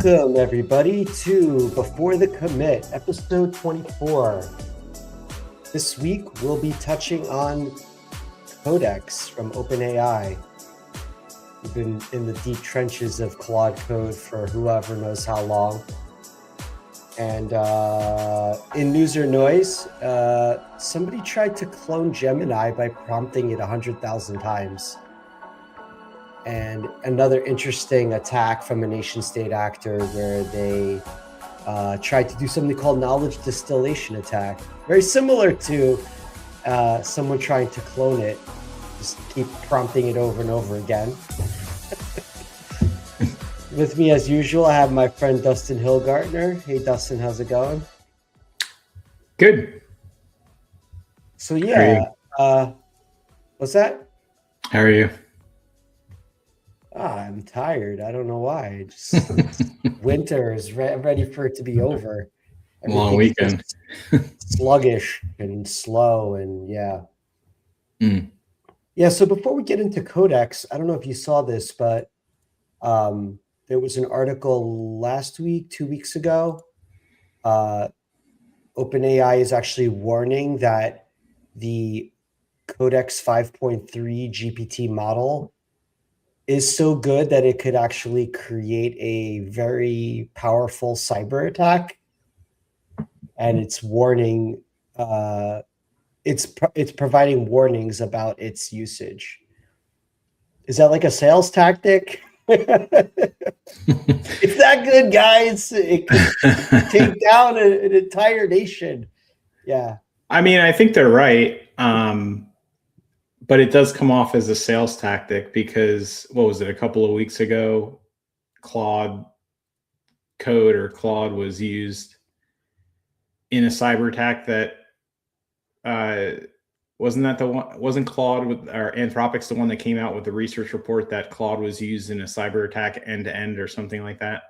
Welcome, everybody, to Before the Commit, episode 24. This week, we'll be touching on Codex from OpenAI. We've been in the deep trenches of Claude code for whoever knows how long. And in news or noise, somebody tried to clone Gemini by prompting it 100,000 times. And another interesting attack from a nation-state actor where they tried to do something called knowledge distillation attack. Very similar to someone trying to clone it. Just keep prompting it over and over again. With me, as usual, I have my friend Dustin Hillgartner. Hey, Dustin, how's it going? Good. So, yeah. What's that? How are you? I'm tired. I don't know why. Just winter is ready for it to be over. Long weekend. Sluggish and slow, and yeah. Yeah, so before we get into Codex, I don't know if you saw this, but there was an article last week, 2 weeks ago. OpenAI is actually warning that the Codex 5.3 GPT model is so good that it could actually create a very powerful cyber attack. And it's warning, it's providing warnings about its usage. Is that like a sales tactic? It's that good, guys. It could take down an entire nation. Yeah. I mean, I think they're right. But it does come off as a sales tactic because, what was it, a couple of weeks ago, Claude was used in a cyber attack that wasn't Claude or Anthropic's the one that came out with the research report that Claude was used in a cyber attack end to end or something like that.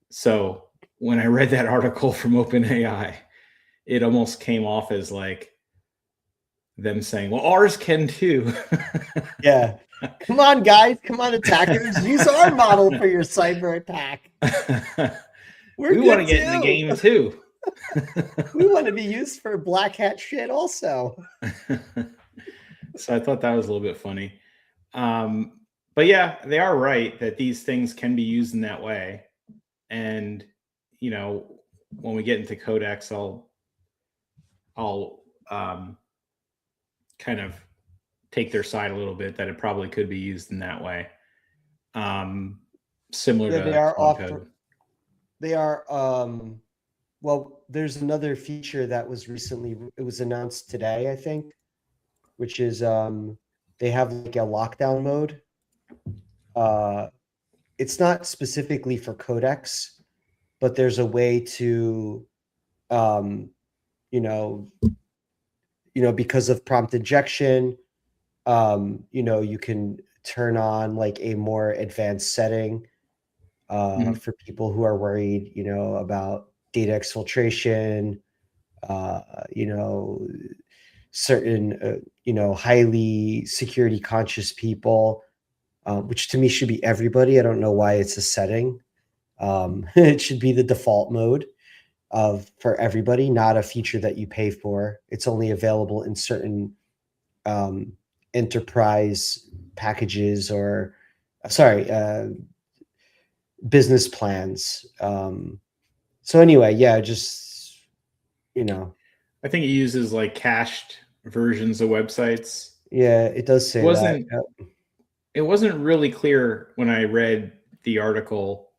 So when I read that article from OpenAI, it almost came off as like them saying, well, ours can too. Yeah. Come on, guys. Come on, attackers. Use our model for your cyber attack. We want to get in the game too. We want to be used for black hat shit also. So I thought that was a little bit funny. But yeah, they are right that these things can be used in that way. And, you know, when we get into Codex, I'll kind of take their side a little bit that it probably could be used in that way. Similar to they are well, there's another feature that was recently, it was announced today, I think, which is they have like a lockdown mode. It's not specifically for Codex, but there's a way to because of prompt injection, you can turn on like a more advanced setting for people who are worried, about data exfiltration, certain, highly security conscious people, which to me should be everybody. I don't know why it's a setting. It should be the default mode for everybody, not a feature that you pay for. It's only available in certain enterprise packages or business plans. So anyway, yeah, just, I think it uses like cached versions of websites. Yeah, it does say that. It wasn't really clear when I read the article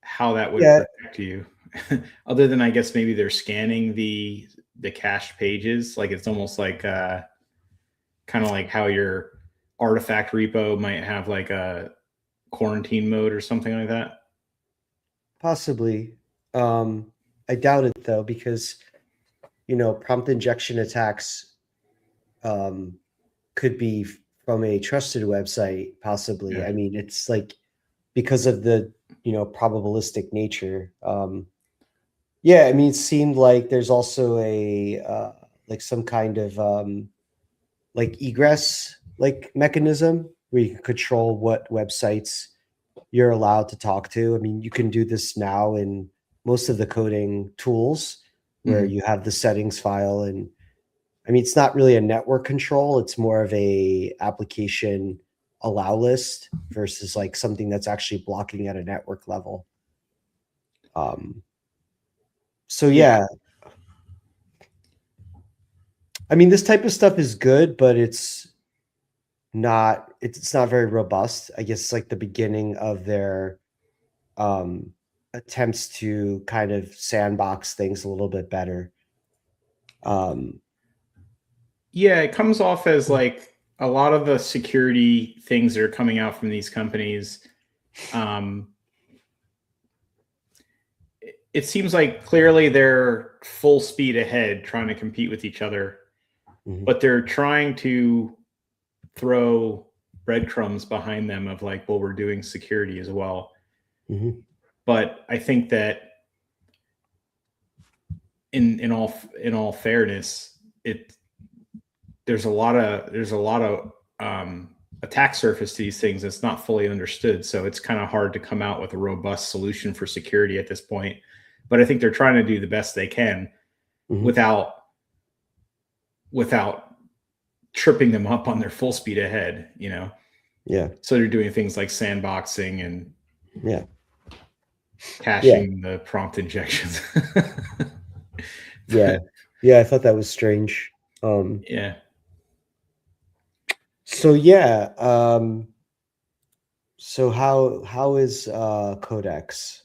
how that would protect you. Other than, I guess, maybe they're scanning the cached pages. Like it's almost like kind of like how your artifact repo might have like a quarantine mode or something like that. Possibly. I doubt it though, because prompt injection attacks could be from a trusted website, possibly. Yeah. I mean, it's like because of the probabilistic nature. Yeah, I mean, it seemed like there's also a like some kind of like egress like mechanism where you can control what websites you're allowed to talk to. I mean, you can do this now in most of the coding tools where Mhm. you have the settings file. And I mean, it's not really a network control. It's more of a application allow list versus like something that's actually blocking at a network level. Um, so Yeah. yeah, I mean, this type of stuff is good, but it's not very robust. I guess it's like the beginning of their um attempts to kind of sandbox things a little bit better. Um Yeah, it comes off as like a lot of the security things that are coming out from these companies. Um, it seems like clearly they're full speed ahead trying to compete with each other, mhm, but they're trying to throw breadcrumbs behind them of like, well, we're doing security as well. mhm, But I think that in all fairness, it there's a lot of attack surface to these things that's not fully understood. So it's kind of hard to come out with a robust solution for security at this point. But I think they're trying to do the best they can mhm. without without tripping them up on their full speed ahead. Yeah. So they're doing things like sandboxing and Yeah. Yeah. caching the prompt injections. Yeah. But Yeah, I thought that was strange. Um yeah. so yeah, so how is Codex?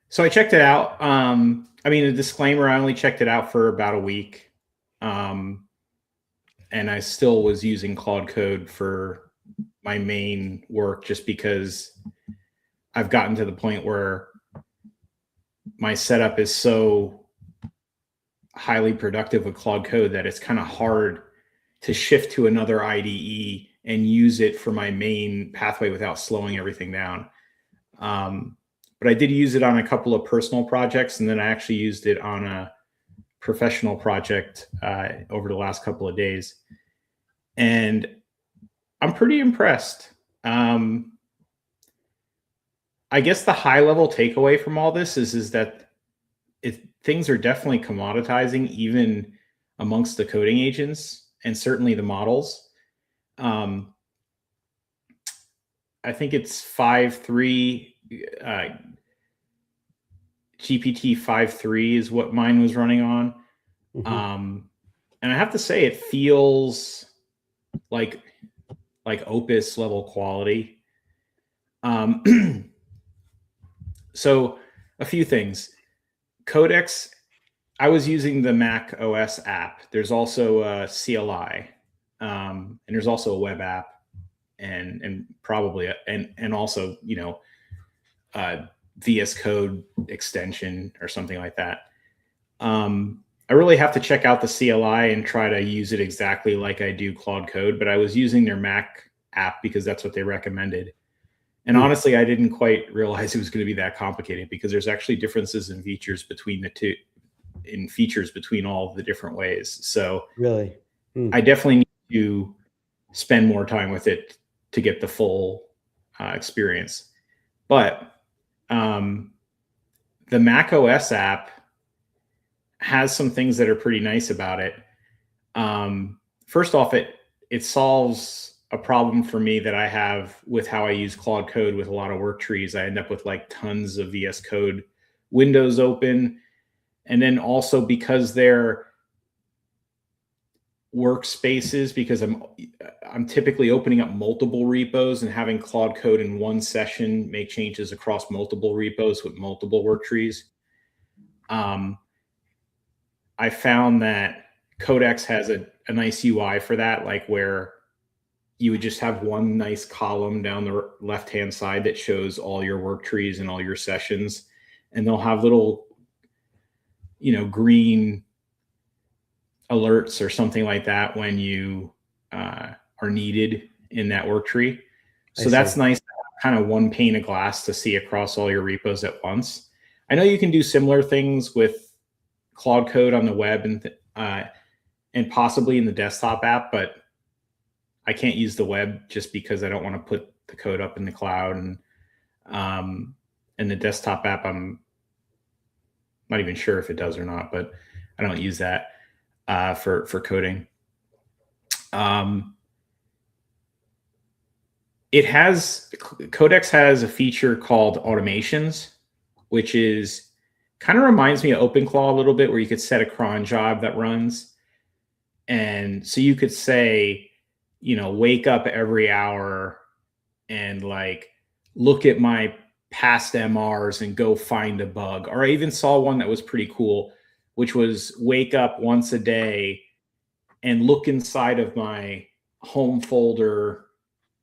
So I checked it out. I mean, a disclaimer, I only checked it out for about a week. Um, and I still was using Claude Code for my main work just because I've gotten to the point where my setup is so highly productive with Claude Code that it's kind of hard to shift to another IDE and use it for my main pathway without slowing everything down. But I did use it on a couple of personal projects, and then I actually used it on a professional project over the last couple of days. And I'm pretty impressed. Um, I guess the high level takeaway from all this is that things are definitely commoditizing, even amongst the coding agents and certainly the models. Um, I think it's 5.3, GPT 5.3 is what mine was running on. Mhm. Um, and I have to say, it feels like Opus level quality. Um, so a few things. Codex, I was using the Mac OS app. There's also a CLI, and there's also a web app, and probably and also VS Code extension or something like that. I really have to check out the CLI and try to use it exactly like I do Claude Code, but I was using their Mac app because that's what they recommended. And Hmm. honestly, I didn't quite realize it was going to be that complicated because there's actually differences in features between the two, in features between all the different ways. So Really? Hmm. I definitely need to spend more time with it to get the full experience. But um, the Mac OS app has some things that are pretty nice about it. First off, it solves a problem for me that I have with how I use Claude Code with a lot of work trees. I end up with like tons of VS Code windows open, and then also because they're workspaces, because I'm typically opening up multiple repos and having Claude Code in one session make changes across multiple repos with multiple work trees. Um, I found that Codex has a nice UI for that, like where you would just have one nice column down the left hand side that shows all your work trees and all your sessions, and they'll have little green alerts or something like that when you are needed in that work tree. I So that's see. nice to have kind of one pane of glass to see across all your repos at once. I know you can do similar things with Claude Code on the web and possibly in the desktop app, but I can't use the web just because I don't want to put the code up in the cloud, and the desktop app, I'm not even sure if it does or not, but I don't use that for coding. Codex has a feature called automations, which is kind of reminds me of OpenClaw a little bit, where you could set a cron job that runs. And so you could say, wake up every hour and like look at my past MRs and go find a bug. Or I even saw one that was pretty cool, which was wake up once a day and look inside of my home folder.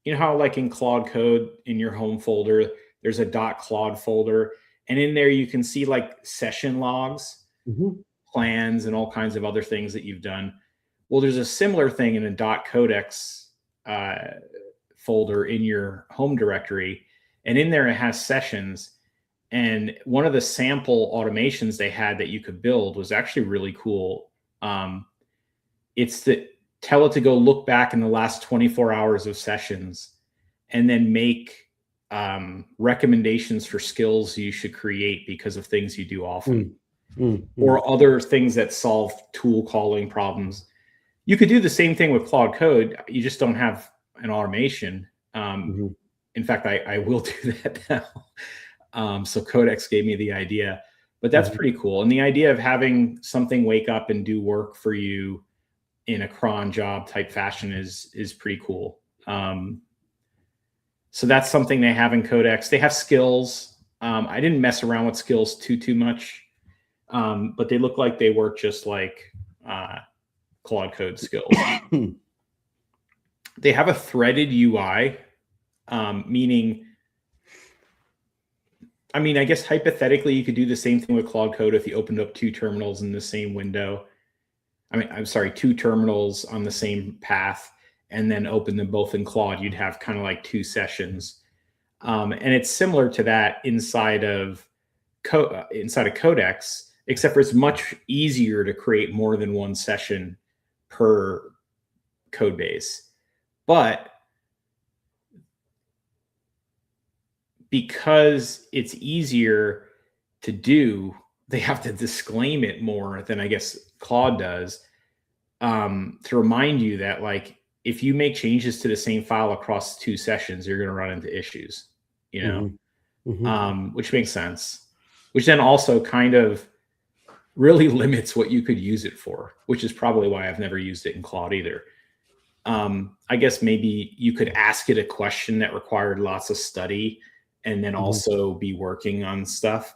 You know how like in Claude Code, in your home folder, there's a .claude folder, and in there you can see like session logs, plans, and all kinds of other things that you've done. Well, there's a similar thing in a .codex folder in your home directory, and in there it has sessions. And one of the sample automations they had that you could build was actually really cool. It's to tell it to go look back in the last 24 hours of sessions and then make recommendations for skills you should create because of things you do often, or other things that solve tool calling problems. You could do the same thing with Claude Code. You just don't have an automation. In fact, I will do that now. So Codex gave me the idea, but that's pretty cool. And the idea of having something wake up and do work for you in a cron job type fashion is pretty cool. So that's something they have in Codex. They have skills. I didn't mess around with skills too much, but they look like they work just like Claude Code skills. They have a threaded UI, meaning, I guess hypothetically you could do the same thing with Claude Code if you opened up two terminals in the same window. Two terminals on the same path, and then open them both in Claude. You'd have kind of like two sessions. And it's similar to that inside of Codex, except for it's much easier to create more than one session per code base. But because it's easier to do, they have to disclaim it more than I guess Claude does, to remind you that like if you make changes to the same file across two sessions, you're going to run into issues, which makes sense, which then also kind of really limits what you could use it for, which is probably why I've never used it in Claude either. I guess maybe you could ask it a question that required lots of study and then also be working on stuff.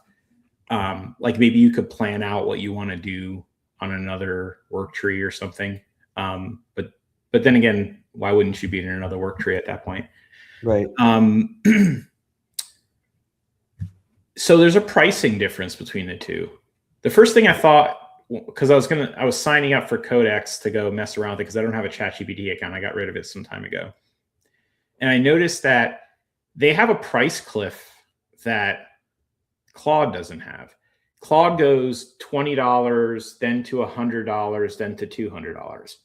Like maybe you could plan out what you want to do on another work tree or something. But then again, why wouldn't you be in another work tree at that point? Right. So there's a pricing difference between the two. The first thing I thought, because I was signing up for Codex to go mess around with it because I don't have a ChatGPT account. I got rid of it some time ago. And I noticed that they have a price cliff that Claude doesn't have. Claude goes $20, then to $100, then to $200.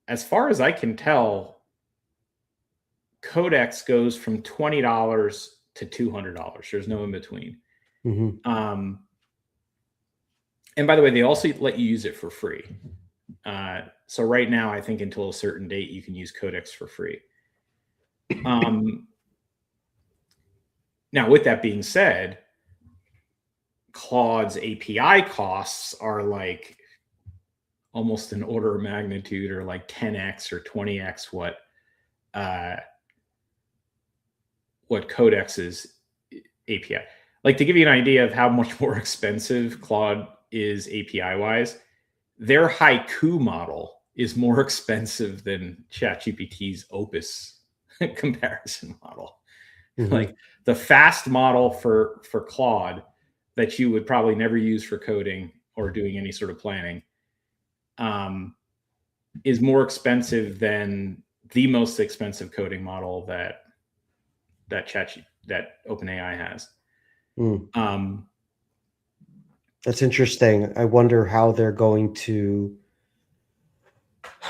As far as I can tell, Codex goes from $20 to $200. There's no in between. And by the way, they also let you use it for free. So right now, I think until a certain date, you can use Codex for free. Now, with that being said, Claude's API costs are like almost an order of magnitude, or like 10x or 20x what Codex's API. Like, to give you an idea of how much more expensive Claude is API wise, their Haiku model is more expensive than ChatGPT's Opus comparison model. Like the fast model for Claude that you would probably never use for coding or doing any sort of planning is more expensive than the most expensive coding model that OpenAI has. That's interesting. I wonder how they're going to.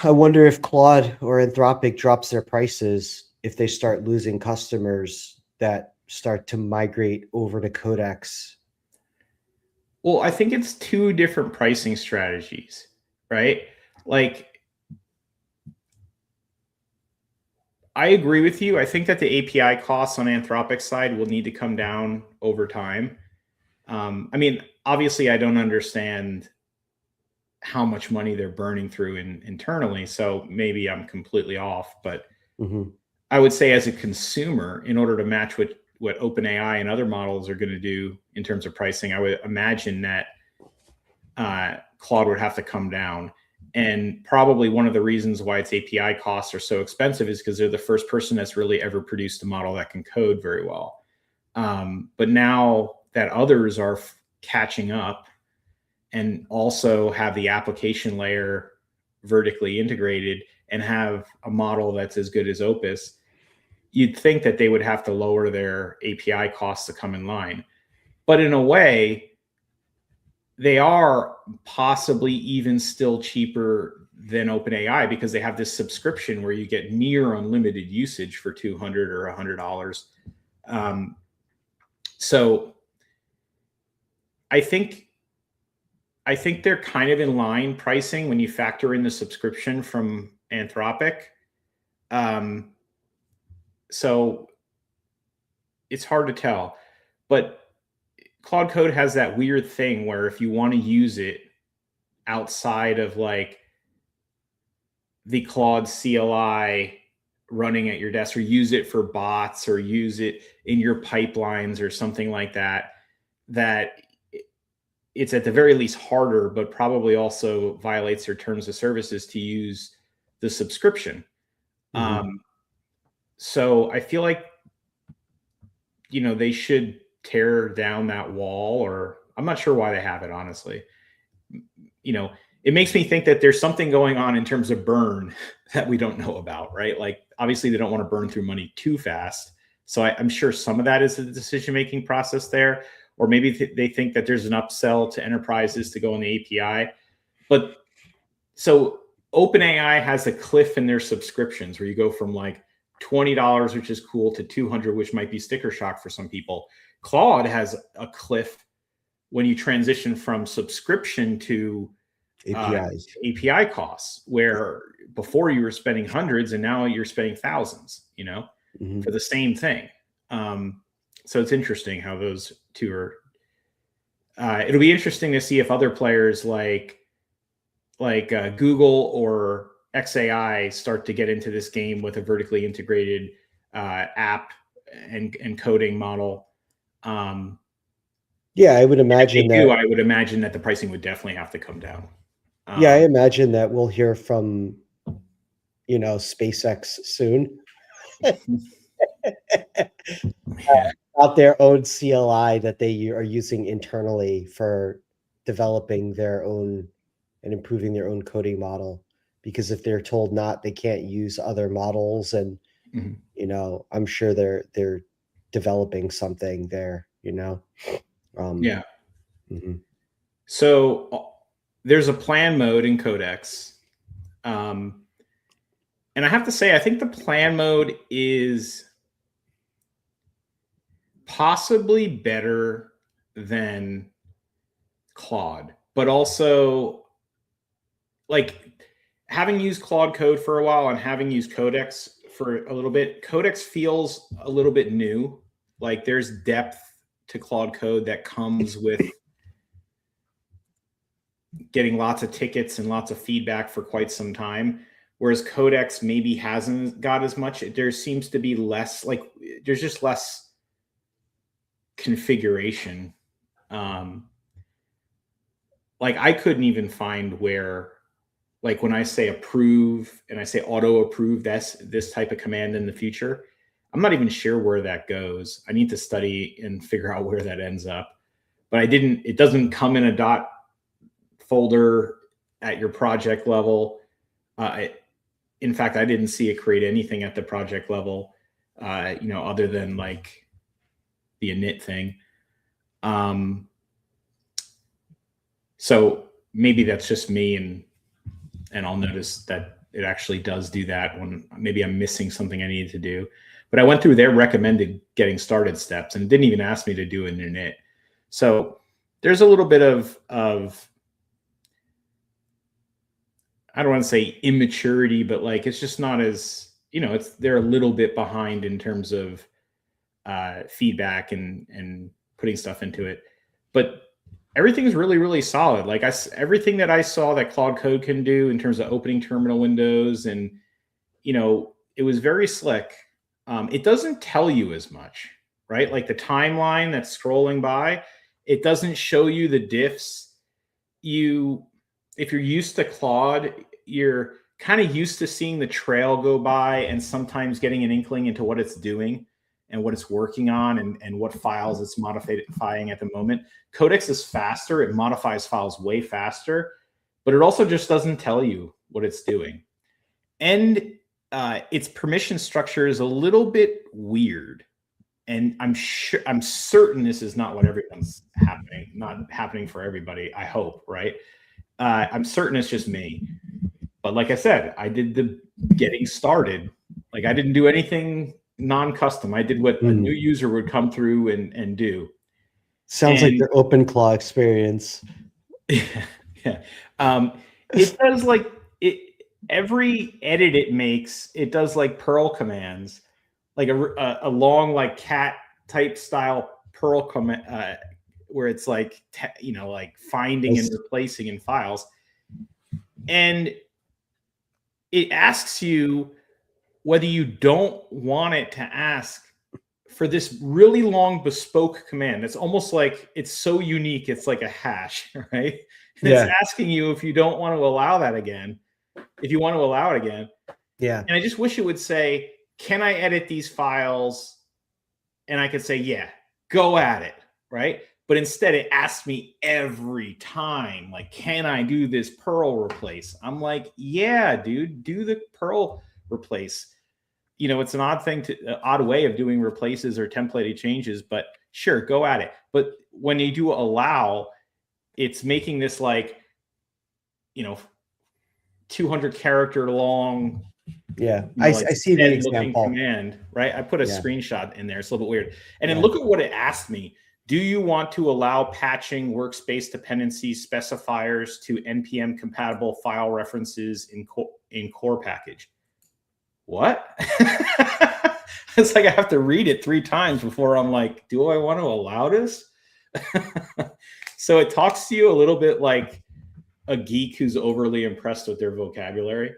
I wonder if Claude or Anthropic drops their prices if they start losing customers that start to migrate over to Codex? Well, I think it's two different pricing strategies, right? Like, I agree with you. I think that the API costs on Anthropic's side will need to come down over time. I mean, obviously, I don't understand how much money they're burning through internally, so maybe I'm completely off. But I would say, as a consumer, in order to match what OpenAI and other models are going to do in terms of pricing, I would imagine that Claude would have to come down. And probably one of the reasons why its API costs are so expensive is because they're the first person that's really ever produced a model that can code very well. But now that others are catching up and also have the application layer vertically integrated and have a model that's as good as Opus, you'd think that they would have to lower their API costs to come in line. But in a way, they are possibly even still cheaper than OpenAI because they have this subscription where you get near unlimited usage for $200 or $100. So I think they're kind of in line pricing when you factor in the subscription from Anthropic. So it's hard to tell, but Claude Code has that weird thing where if you want to use it outside of like the Claude CLI running at your desk, or use it for bots, or use it in your pipelines or something like that, that it's at the very least harder, but probably also violates their terms of services to use the subscription. So I feel like, they should tear down that wall, or I'm not sure why they have it, honestly. It makes me think that there's something going on in terms of burn that we don't know about, right? Like, obviously they don't want to burn through money too fast. So I'm sure some of that is the decision-making process there, or maybe they think that there's an upsell to enterprises to go on the API. But so OpenAI has a cliff in their subscriptions where you go from like $20, which is cool, to $200, which might be sticker shock for some people. Claude has a cliff when you transition from subscription to API costs, where before you were spending hundreds and now you're spending thousands, for the same thing. So it's interesting how those two are. It'll be interesting to see if other players like Google or XAI start to get into this game with a vertically integrated app and coding model. Yeah, I would imagine that. I would imagine that the pricing would definitely have to come down. Yeah, I imagine that we'll hear from, SpaceX soon. About their own CLI that they are using internally for developing their own and improving their own coding model. Because if they're told not, they can't use other models, and I'm sure they're developing something there. Yeah. So there's a plan mode in Codex. And I have to say, I think the plan mode is possibly better than Claude, but also, like, having used Claude Code for a while and having used Codex for a little bit, Codex feels a little bit new. Like, there's depth to Claude Code that comes with getting lots of tickets and lots of feedback for quite some time. Whereas Codex maybe hasn't got as much. There seems to be less, like, there's just less configuration. Like, I couldn't even find where, like, when I say approve and I say auto approve this type of command in the future, I'm not even sure where that goes. I need to study and figure out where that ends up. But it doesn't come in a dot folder at your project level. In fact, I didn't see it create anything at the project level, other than like the init thing. So maybe that's just me, and I'll notice that it actually does do that when maybe I'm missing something I needed to do. But I went through their recommended getting started steps and didn't even ask me to do an init. So there's a little bit of I don't want to say immaturity, but like it's just not as, they're a little bit behind in terms of feedback and putting stuff into it. But everything's really, really solid. Like everything that I saw that Claude Code can do in terms of opening terminal windows, and it was very slick. It doesn't tell you as much, right? Like the timeline that's scrolling by, it doesn't show you the diffs. If you're used to Claude, you're kind of used to seeing the trail go by and sometimes getting an inkling into what it's doing and what it's working on and what files it's modifying at the moment. Codex is faster. It modifies files way faster, but it also just doesn't tell you what it's doing. And its permission structure is a little bit weird. And I'm certain this is not what everyone's not happening for everybody, I hope, right? I'm certain it's just me. But like I said, I did the getting started. Like I didn't do anything non-custom. I did what a new user would come through and do. Sounds like your OpenClaw experience. Yeah. It does like every edit it makes, it does like Perl commands, like a long like cat type style Perl command where it's like like finding and replacing in files, and it asks you whether you don't want it to ask for this really long bespoke command. It's almost like it's so unique, it's like a hash, right? And it's asking you if you don't want to allow that again, if you want to allow it again. Yeah. And I just wish it would say, can I edit these files? And I could say, yeah, go at it, right? But instead it asks me every time, like, can I do this Perl replace? I'm like, yeah, dude, do the Perl replace. It's an odd way of doing replaces or templated changes, but sure, go at it. But when you do allow, it's making this like, 200 character long. Yeah, I see the example. Command, right? I put a screenshot in there. It's a little bit weird. And then look at what it asked me. Do you want to allow patching workspace dependencies specifiers to NPM compatible file references in core package? What? It's like I have to read it 3 times before I'm like, do I want to allow this? So it talks to you a little bit like a geek who's overly impressed with their vocabulary.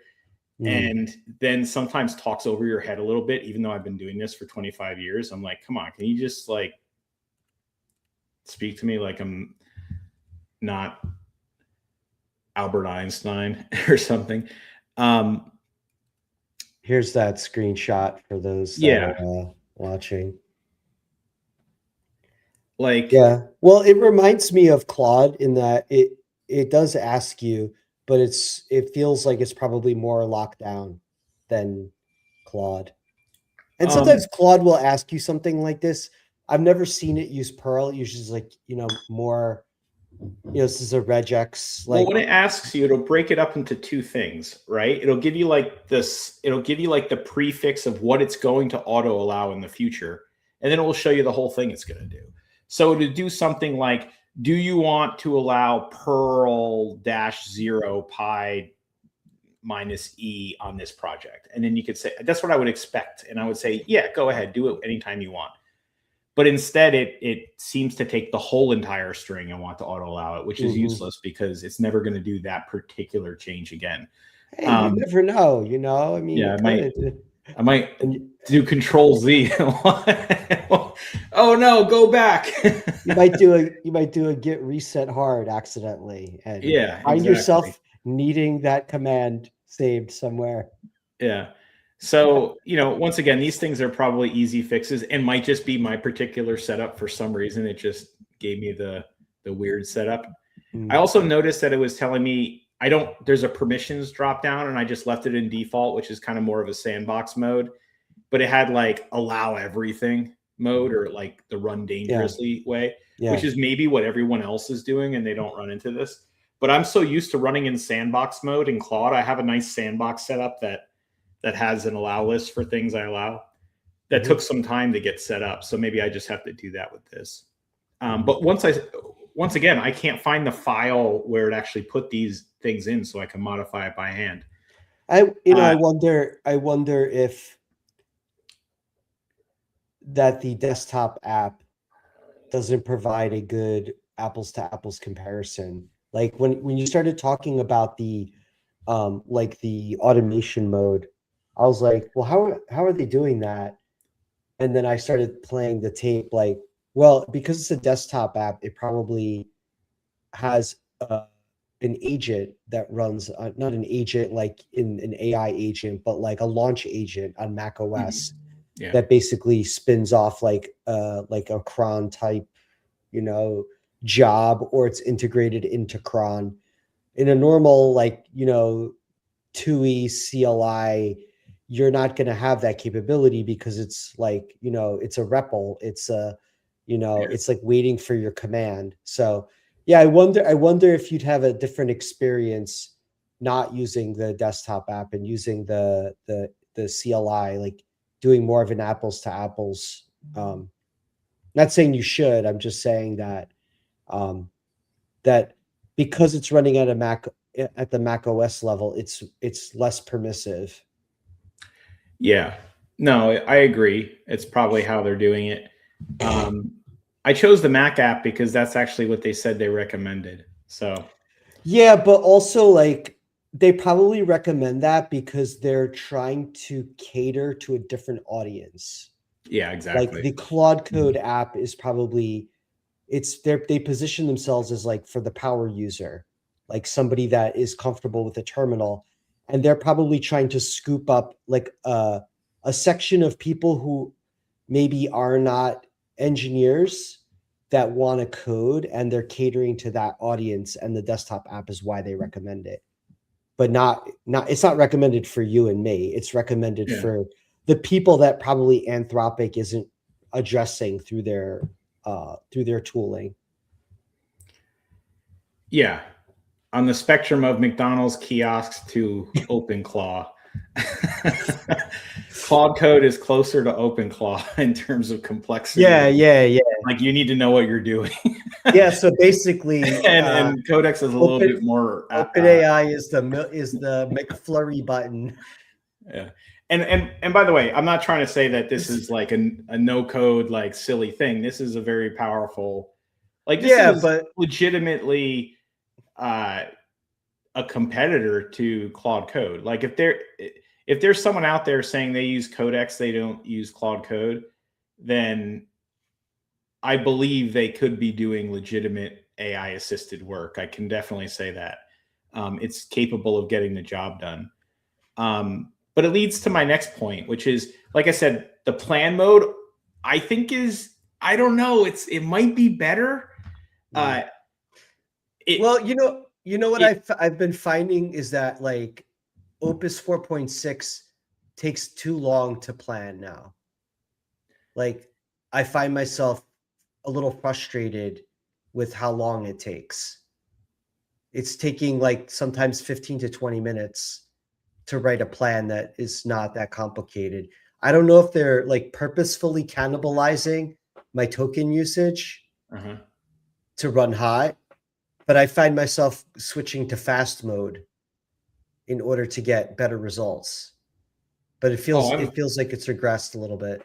And then sometimes talks over your head a little bit, even though I've been doing this for 25 years. I'm like, come on, can you just like speak to me like I'm not Albert Einstein or something? Here's that screenshot for those that are watching. Like, well, it reminds me of Claude in that it does ask you, but it feels like it's probably more locked down than Claude. And sometimes Claude will ask you something like this. I've never seen it use Perl. It usually is like, more, this is a regex. Well, when it asks you, it'll break it up into 2 things, right? It'll give you like this, it'll give you like the prefix of what it's going to auto allow in the future. And then it will show you the whole thing it's going to do. So to do something like, do you want to allow Perl -0 pi -e on this project? And then you could say, that's what I would expect. And I would say, yeah, go ahead, do it anytime you want. But instead it seems to take the whole entire string and want to auto allow it, which is useless because it's never going to do that particular change again. Hey, you never know, I mean, I might do Control Z. Oh no, go back. you might do a git reset hard accidentally and find yourself needing that command saved somewhere. Yeah. So, once again, these things are probably easy fixes and might just be my particular setup. For some reason, it just gave me the weird setup. I also noticed that it was telling me there's a permissions drop down and I just left it in default, which is kind of more of a sandbox mode, but it had like allow everything mode or like the run dangerously way, which is maybe what everyone else is doing and they don't run into this. but I'm so used to running in sandbox mode in Claude. I have a nice sandbox setup that has an allow list for things I allow. That took some time to get set up, so maybe I just have to do that with this. But once again, I can't find the file where it actually put these things in, so I can modify it by hand. I wonder if that the desktop app doesn't provide a good apples to apples comparison. Like when you started talking about the like the automation mode, I was like, well, how are they doing that? And then I started playing the tape, like, well, because it's a desktop app, it probably has an agent that runs, not an agent like in an AI agent, but like a launch agent on Mac OS that basically spins off like a cron type, job, or it's integrated into cron. In a normal, like, 2E CLI, you're not going to have that capability because it's like, it's a REPL. It's it's like waiting for your command. So yeah, I wonder if you'd have a different experience not using the desktop app and using the CLI, like doing more of an apples to apples. Not saying you should. I'm just saying that that because it's running at the Mac OS level, it's less permissive. Yeah, no, I agree. It's probably how they're doing it. I chose the Mac app because that's actually what they said they recommended. So yeah, but also like they probably recommend that because they're trying to cater to a different audience. Yeah, exactly. Like the Claude Code app is probably they position themselves as like for the power user, like somebody that is comfortable with a terminal, and they're probably trying to scoop up like a section of people who maybe are not engineers that want to code, and they're catering to that audience, and the desktop app is why they recommend it. But not it's not recommended for you and me. It's recommended for the people that probably Anthropic isn't addressing through their tooling. Yeah. On the spectrum of McDonald's kiosks to OpenClaw, Claude Code is closer to OpenClaw in terms of complexity. Yeah. Like you need to know what you're doing. Yeah. So basically, and Codex is a little bit more. OpenAI is the McFlurry button. Yeah. And by the way, I'm not trying to say that this is like a no code, like silly thing. This is a very powerful, like this is legitimately a competitor to Claude Code. Like if there's someone out there saying they use Codex, they don't use Claude Code, then I believe they could be doing legitimate AI assisted work. I can definitely say that. It's capable of getting the job done. But it leads to my next point, which is, like I said, the plan mode, I think I don't know. It might be better. Well, what I've been finding is that like Opus 4.6 takes too long to plan now. Like I find myself a little frustrated with how long it takes. It's taking like sometimes 15 to 20 minutes to write a plan that is not that complicated. I don't know if they're like purposefully cannibalizing my token usage to run hot, but I find myself switching to fast mode in order to get better results. But it feels like it's regressed a little bit.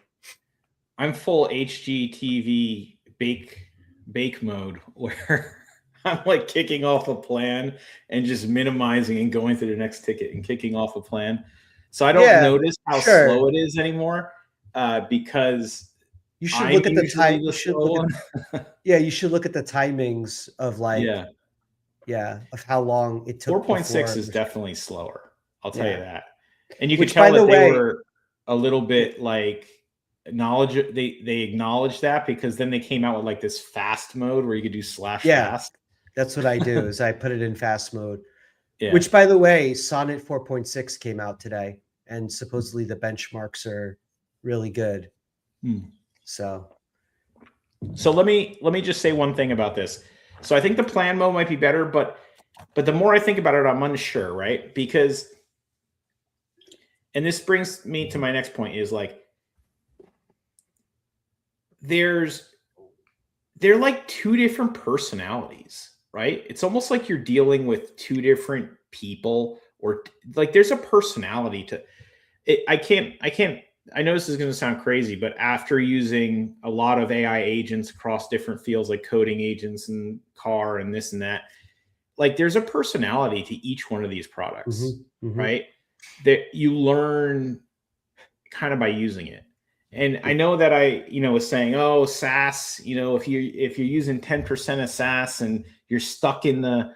I'm full HGTV bake mode where I'm like kicking off a plan and just minimizing and going to the next ticket and kicking off a plan. So I don't notice how slow it is anymore because you should look at the time. You should look at the timings of like of how long it took. 4.6 is definitely slower. I'll tell you that. And you could tell that they were a little bit like they acknowledged that because then they came out with like this fast mode where you could do /fast. That's what I do is I put it in fast mode, which by the way, Sonnet 4.6 came out today and supposedly the benchmarks are really good. So let me just say one thing about this. So I think the plan mode might be better, but But the more I think about it, I'm unsure, right? Because, and this brings me to my next point, is like, they're like two different personalities, right? It's almost like you're dealing with two different people, or like there's a personality to it. I know this is going to sound crazy, but after using a lot of AI agents across different fields, like coding agents and car and this and that, like there's a personality to each one of these products, right? That you learn kind of by using it. And I know that I, was saying, oh, SaaS, if you're using 10% of SaaS and you're stuck in the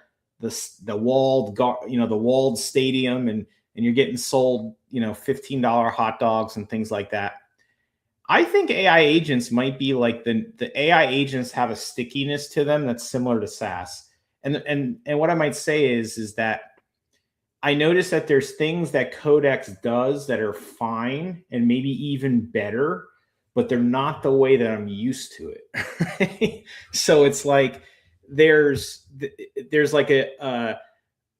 walled, the walled stadium, and you're getting sold, $15 hot dogs and things like that. I think AI agents might be like the AI agents have a stickiness to them that's similar to SaaS. And what I might say is that I noticed that there's things that Codex does that are fine and maybe even better, but they're not the way that I'm used to it. Right? So it's like there's like a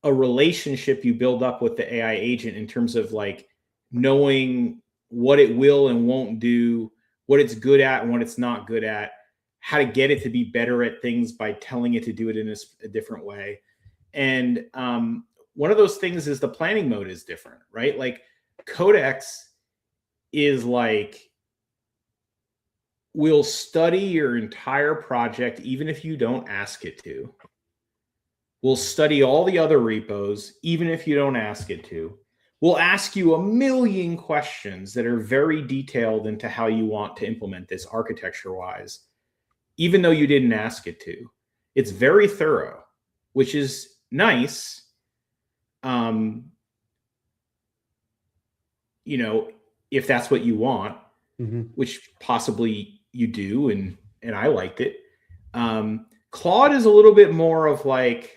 relationship you build up with the AI agent in terms of like knowing what it will and won't do, what it's good at and what it's not good at, how to get it to be better at things by telling it to do it in a different way. And one of those things is the planning mode is different, right? Like Codex is like, we'll study your entire project, even if you don't ask it to. We'll study all the other repos, even if you don't ask it to. We'll ask you a million questions that are very detailed into how you want to implement this architecture-wise, even though you didn't ask it to. It's very thorough, which is nice. If that's what you want, which possibly you do, and I liked it. Claude is a little bit more of like,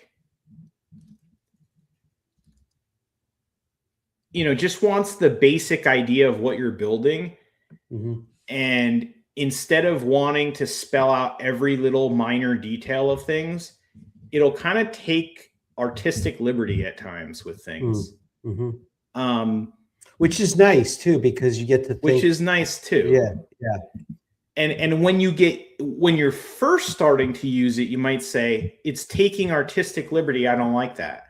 just wants the basic idea of what you're building. And instead of wanting to spell out every little minor detail of things, it'll kind of take artistic liberty at times with things. Which is nice too, because you get to think. Which is nice too. Yeah. And when you're first starting to use it, you might say it's taking artistic liberty. I don't like that.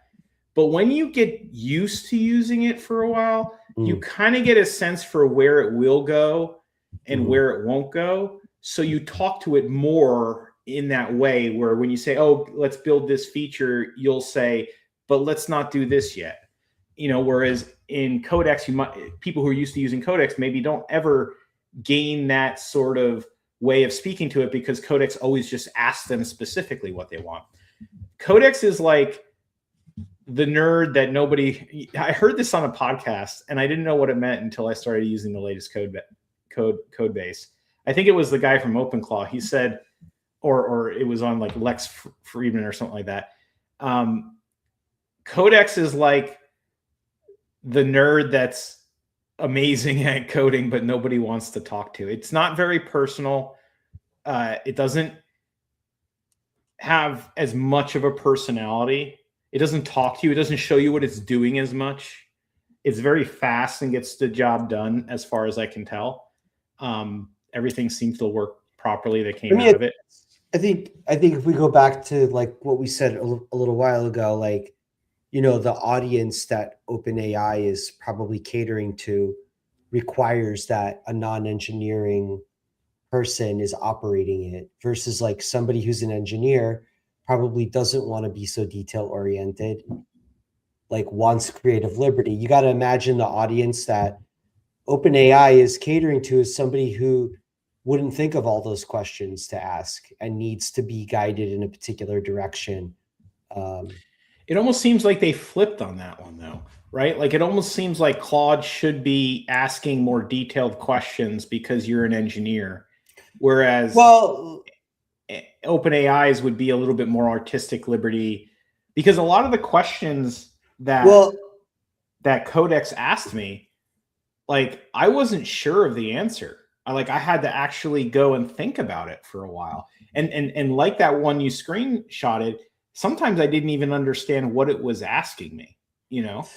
But when you get used to using it for a while, you kind of get a sense for where it will go and where it won't go. So you talk to it more in that way, where when you say, oh, let's build this feature, you'll say, but let's not do this yet. Whereas in Codex, people who are used to using Codex maybe don't ever gain that sort of way of speaking to it, because Codex always just asks them specifically what they want. Codex is like the nerd that nobody. I heard this on a podcast and I didn't know what it meant until I started using the latest code base. I think it was the guy from OpenClaw. He said, or it was on like Lex Friedman or something like that. Codex is like the nerd that's amazing at coding, but nobody wants to talk to. It's not very personal. It doesn't have as much of a personality. It doesn't talk to you. It doesn't show you what it's doing as much. It's very fast and gets the job done, as far as I can tell. Everything seems to work properly that came out of it. I think if we go back to like what we said a little while ago, like, the audience that OpenAI is probably catering to requires that a non-engineering person is operating it, versus like somebody who's an engineer probably doesn't want to be so detail oriented, like wants creative liberty. You got to imagine the audience that OpenAI is catering to is somebody who wouldn't think of all those questions to ask and needs to be guided in a particular direction. It almost seems like they flipped on that one, though, right? Like it almost seems like Claude should be asking more detailed questions because you're an engineer, whereas OpenAI's would be a little bit more artistic liberty, because a lot of the questions that Codex asked me, like I wasn't sure of the answer. I had to actually go and think about it for a while. And like that one you screenshotted, sometimes I didn't even understand what it was asking me, you know?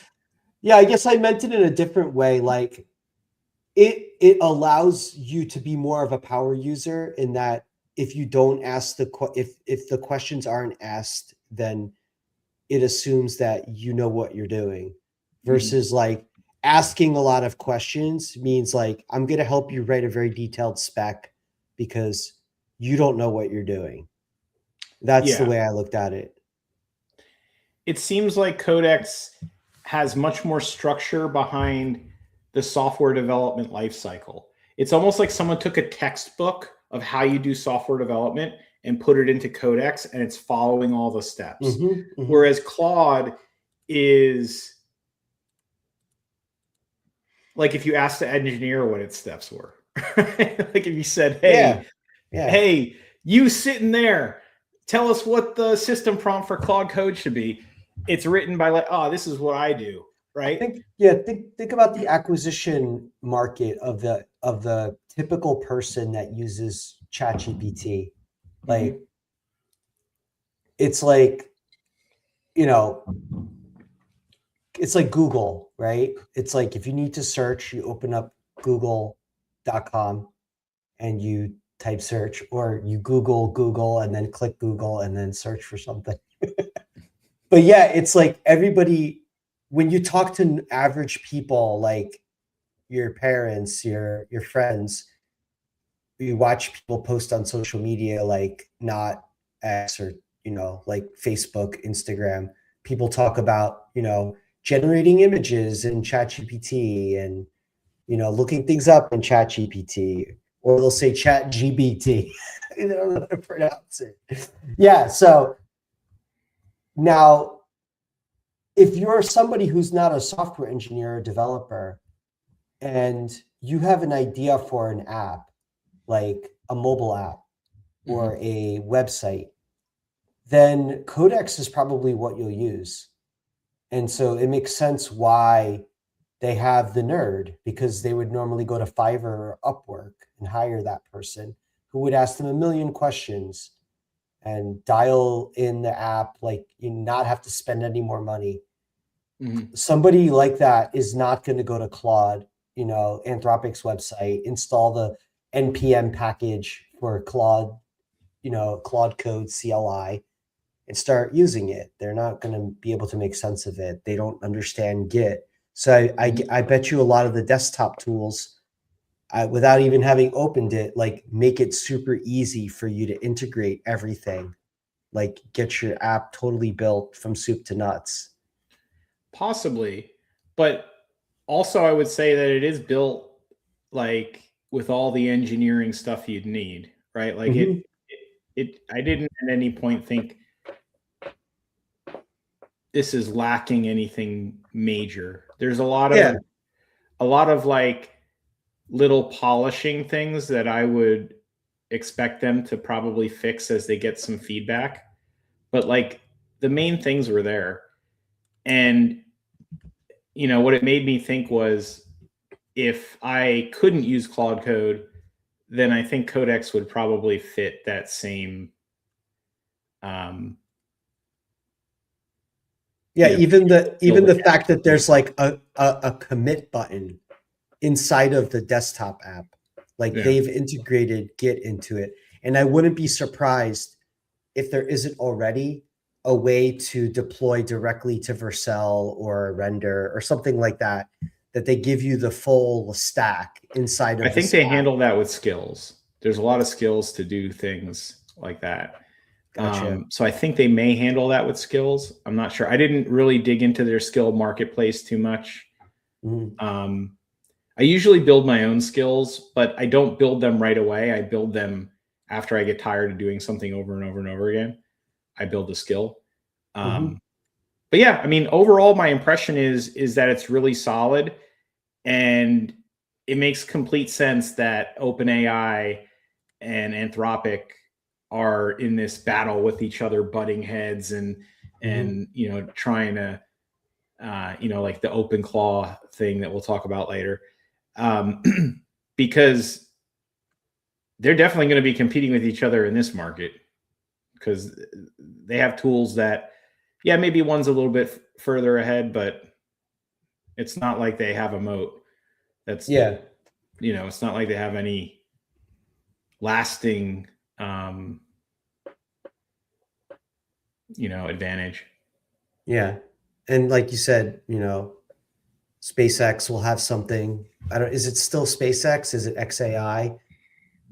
Yeah, I guess I meant it in a different way. Like it allows you to be more of a power user in that if you don't ask if the questions aren't asked, then it assumes that you know what you're doing, versus like asking a lot of questions means like I'm going to help you write a very detailed spec because you don't know what you're doing. That's the Yeah. way I looked at it. It seems like Codex has much more structure behind the software development lifecycle. It's almost like someone took a textbook of how you do software development and put it into Codex, and it's following all the steps. Whereas Claude is like if you asked the engineer what its steps were. Like if you said, hey, you sitting there, tell us what the system prompt for Claude Code should be. It's written by like, oh, this is what I do, right? Think about the acquisition market of the typical person that uses ChatGPT. Like it's like, you know, it's like Google, right? It's like if you need to search, you open up google.com and you type search, or you Google and then click Google and then search for something. But yeah, it's like everybody, when you talk to average people, like your parents, your friends, you watch people post on social media, like not X or, like Facebook, Instagram. People talk about, generating images in ChatGPT and, looking things up in ChatGPT, or they'll say ChatGPT. They don't know how to pronounce it. Yeah. So now, if you're somebody who's not a software engineer or developer and you have an idea for an app, like a mobile app or a website, then Codex is probably what you'll use. And so it makes sense why they have the nerd, because they would normally go to Fiverr or Upwork and hire that person who would ask them a million questions and dial in the app, like you not have to spend any more money. Somebody like that is not going to go to Claude, Anthropic's website, install the npm package for Claude, Claude Code CLI, and start using it. They're not going to be able to make sense of it. They don't understand Git. So I bet you a lot of the desktop tools, without even having opened it, like make it super easy for you to integrate everything, like get your app totally built from soup to nuts. Possibly, but also I would say that it is built like with all the engineering stuff you'd need, right? Like I didn't at any point think this is lacking anything major. There's a lot of like little polishing things that I would expect them to probably fix as they get some feedback. But like the main things were there. And what it made me think was if I couldn't use Claude Code, then I think Codex would probably fit that same even the fact that there's like a commit button inside of the desktop app, like they've integrated Git into it. And I wouldn't be surprised if there isn't already a way to deploy directly to Vercel or Render or something like that, that they give you the full stack inside of. I think they handle that with skills. There's a lot of skills to do things like that. Gotcha. So I think they may handle that with skills. I'm not sure. I didn't really dig into their skill marketplace too much. I usually build my own skills, but I don't build them right away. I build them after I get tired of doing something over and over and over again. I build a skill. But yeah, I mean, overall, my impression is that it's really solid, and it makes complete sense that OpenAI and Anthropic are in this battle with each other, butting heads and trying to like the open claw thing that we'll talk about later, because they're definitely going to be competing with each other in this market. because they have tools that, yeah, maybe one's a little bit further ahead, but it's not like they have a moat. That's, it's not like they have any lasting, advantage. Yeah. And like you said, SpaceX will have something. Is it still SpaceX? Is it XAI?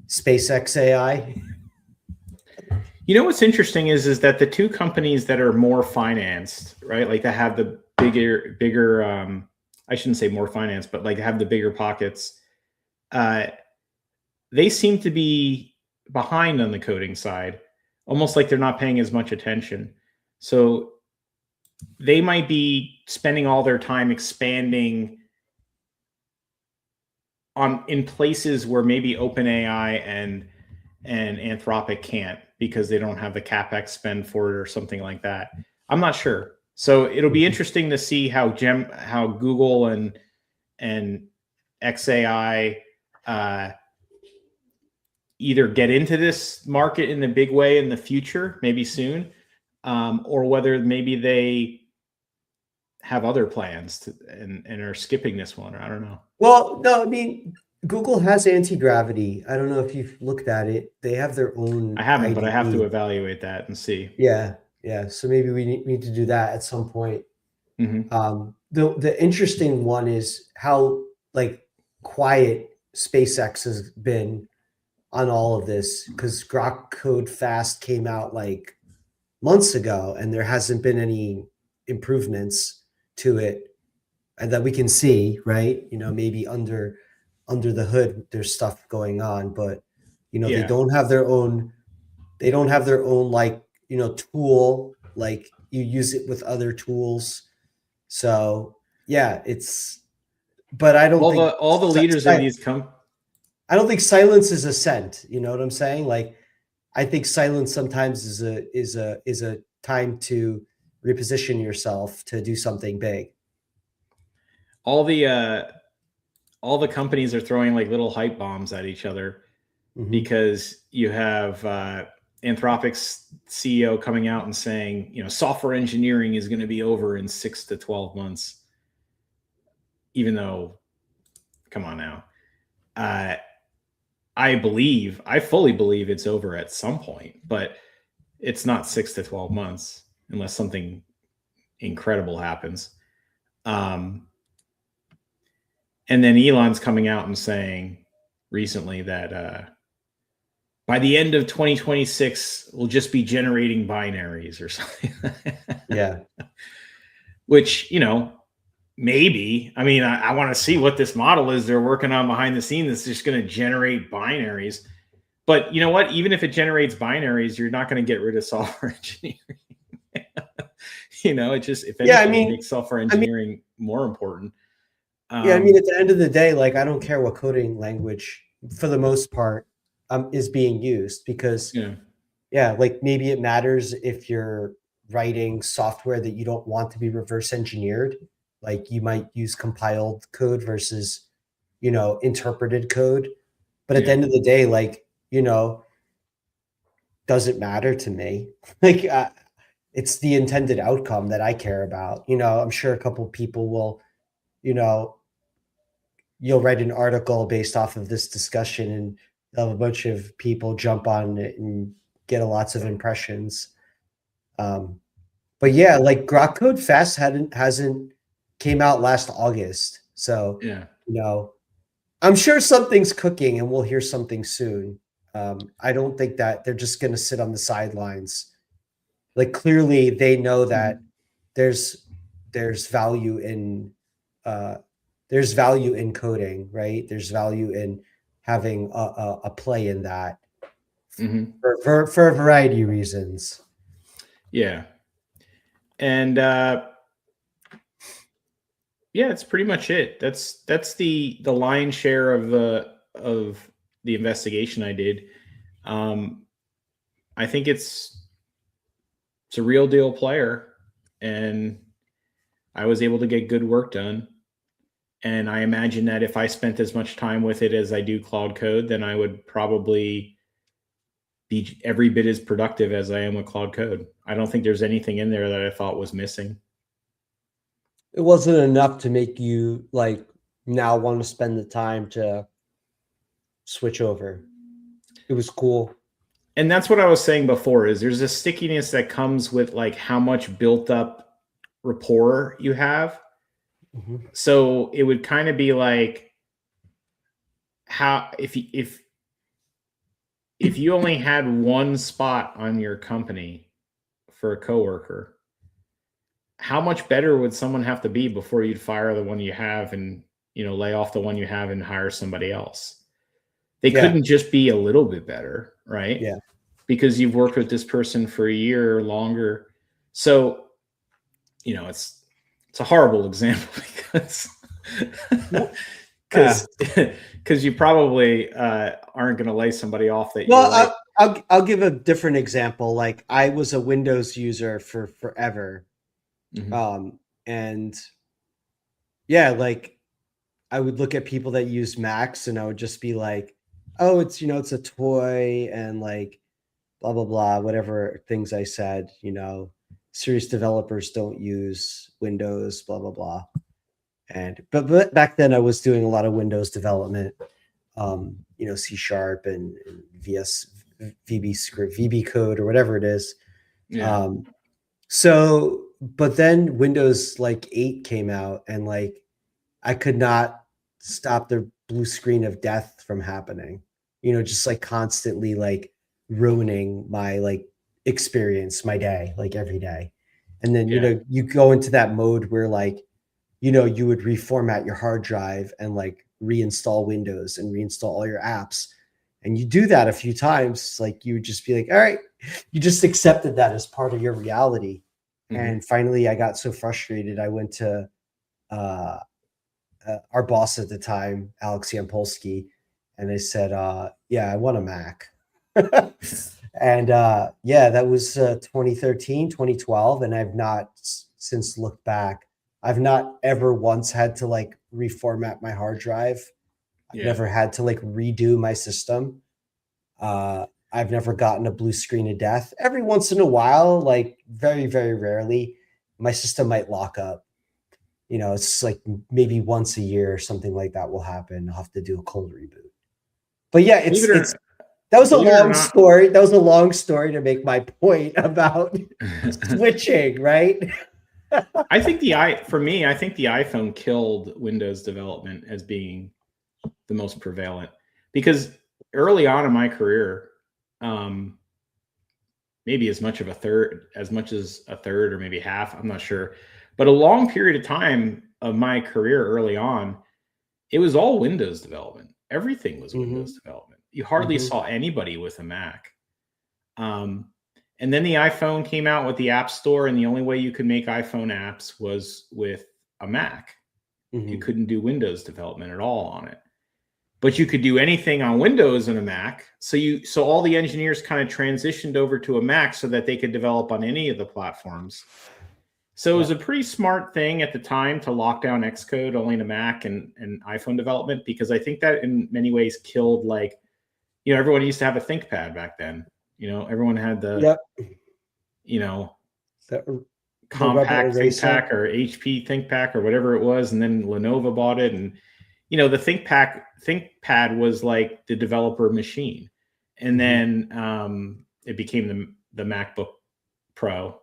SpaceX AI? What's interesting is that the two companies that are more financed, right? Like that have the bigger, I shouldn't say more financed, but like have the bigger pockets. They seem to be behind on the coding side, almost like they're not paying as much attention. So they might be spending all their time expanding in places where maybe OpenAI and Anthropic can't, because they don't have the CapEx spend for it or something like that. I'm not sure. So it'll be interesting to see how Google and XAI either get into this market in a big way in the future, maybe soon, or whether maybe they have other plans and are skipping this one. I don't know. Well, no, I mean, Google has anti-gravity. I don't know if you've looked at it. They have their own. I haven't, but I have to evaluate that and see. Yeah. So maybe we need to do that at some point. The interesting one is how quiet SpaceX has been on all of this, because Grok Code Fast came out like months ago, and there hasn't been any improvements to it, and that we can see, right? Maybe under the hood, there's stuff going on, but they don't have their own. They don't have their own tool, like you use it with other tools. So yeah, but I don't think all the leaders in these I don't think silence is assent. You know what I'm saying? Like, I think silence sometimes is a time to reposition yourself to do something big. All the companies are throwing like little hype bombs at each other, because you have Anthropic's CEO coming out and saying, software engineering is going to be over in 6 to 12 months. Even though, come on now, I fully believe it's over at some point, but it's not 6 to 12 months unless something incredible happens. And then Elon's coming out and saying recently that by the end of 2026, we'll just be generating binaries or something. Yeah. Which, maybe. I mean, I want to see what this model is they're working on behind the scenes that's just going to generate binaries. But you know what? Even if it generates binaries, you're not going to get rid of software engineering. It just, if anything, it makes software engineering more important. At the end of the day, I don't care what coding language, for the most part, is being used, because maybe it matters if you're writing software that you don't want to be reverse engineered. Like, you might use compiled code versus, interpreted code. But at the end of the day, does it matter to me? It's the intended outcome that I care about. I'm sure a couple people will, you'll write an article based off of this discussion, and have a bunch of people jump on it and get lots of impressions. But yeah, Grok Code Fast hasn't came out last August. So, I'm sure something's cooking and we'll hear something soon. I don't think that they're just going to sit on the sidelines. Clearly they know that there's value in coding, right? There's value in having a play in that for a variety of reasons. Yeah. And it's pretty much it. That's the lion's share of the investigation I did. I think it's a real deal player, and I was able to get good work done. And I imagine that if I spent as much time with it as I do Cloud Code, then I would probably be every bit as productive as I am with Cloud Code. I don't think there's anything in there that I thought was missing. It wasn't enough to make you like now want to spend the time to switch over. It was cool. And that's what I was saying before, is there's a stickiness that comes with like how much built up rapport you have. Mm-hmm. So it would kind of be like, how if you only had one spot on your company for a coworker, how much better would someone have to be before you'd fire the one you have and, you know, lay off the one you have and hire somebody else? They couldn't just be a little bit better, right? Yeah. Because you've worked with this person for a year or longer. So, you know, it's a horrible example because you probably aren't going to lay somebody off that. Well, I'll give a different example. Like I was a Windows user for forever, and yeah, like I would look at people that use Macs, and I would just be like, "Oh, it's it's a toy," and like blah blah blah, whatever things I said. Serious developers don't use Windows, blah blah blah. And but back then I was doing a lot of Windows development, C# and VB script, VB code, or whatever it is. Yeah. So, but then Windows like 8 came out, and like I could not stop the blue screen of death from happening. Just like constantly like ruining my like experience, my day, like every day. And then you go into that mode where like you would reformat your hard drive and like reinstall Windows and reinstall all your apps. And you do that a few times, like you would just be like, all right, you just accepted that as part of your reality. And finally I got so frustrated. I went to our boss at the time, Alex Yampolsky, and I said, yeah, I want a Mac. And that was 2013, 2012. And I've not since looked back. I've not ever once had to like reformat my hard drive. I've never had to like redo my system. I've never gotten a blue screen of death. Every once in a while, like very, very rarely, my system might lock up. It's like maybe once a year or something like that will happen. I'll have to do a cold reboot. But yeah, that was a long story. That was a long story to make my point about switching, right? I think for me, I think the iPhone killed Windows development as being the most prevalent, because early on in my career, maybe as much as a third or maybe half, I'm not sure, but a long period of time of my career early on, it was all Windows development. Everything was Windows development. You hardly saw anybody with a Mac. And then the iPhone came out with the App Store, and the only way you could make iPhone apps was with a Mac. You couldn't do Windows development at all on it, but you could do anything on Windows and a Mac. So all the engineers kind of transitioned over to a Mac so that they could develop on any of the platforms. So it was a pretty smart thing at the time to lock down Xcode only to Mac and iPhone development, because I think that in many ways killed, like, everyone used to have a ThinkPad back then. Everyone had the, compact ThinkPad or HP ThinkPad or whatever it was. And then Lenovo bought it. And, the ThinkPad was like the developer machine. And then it became the MacBook Pro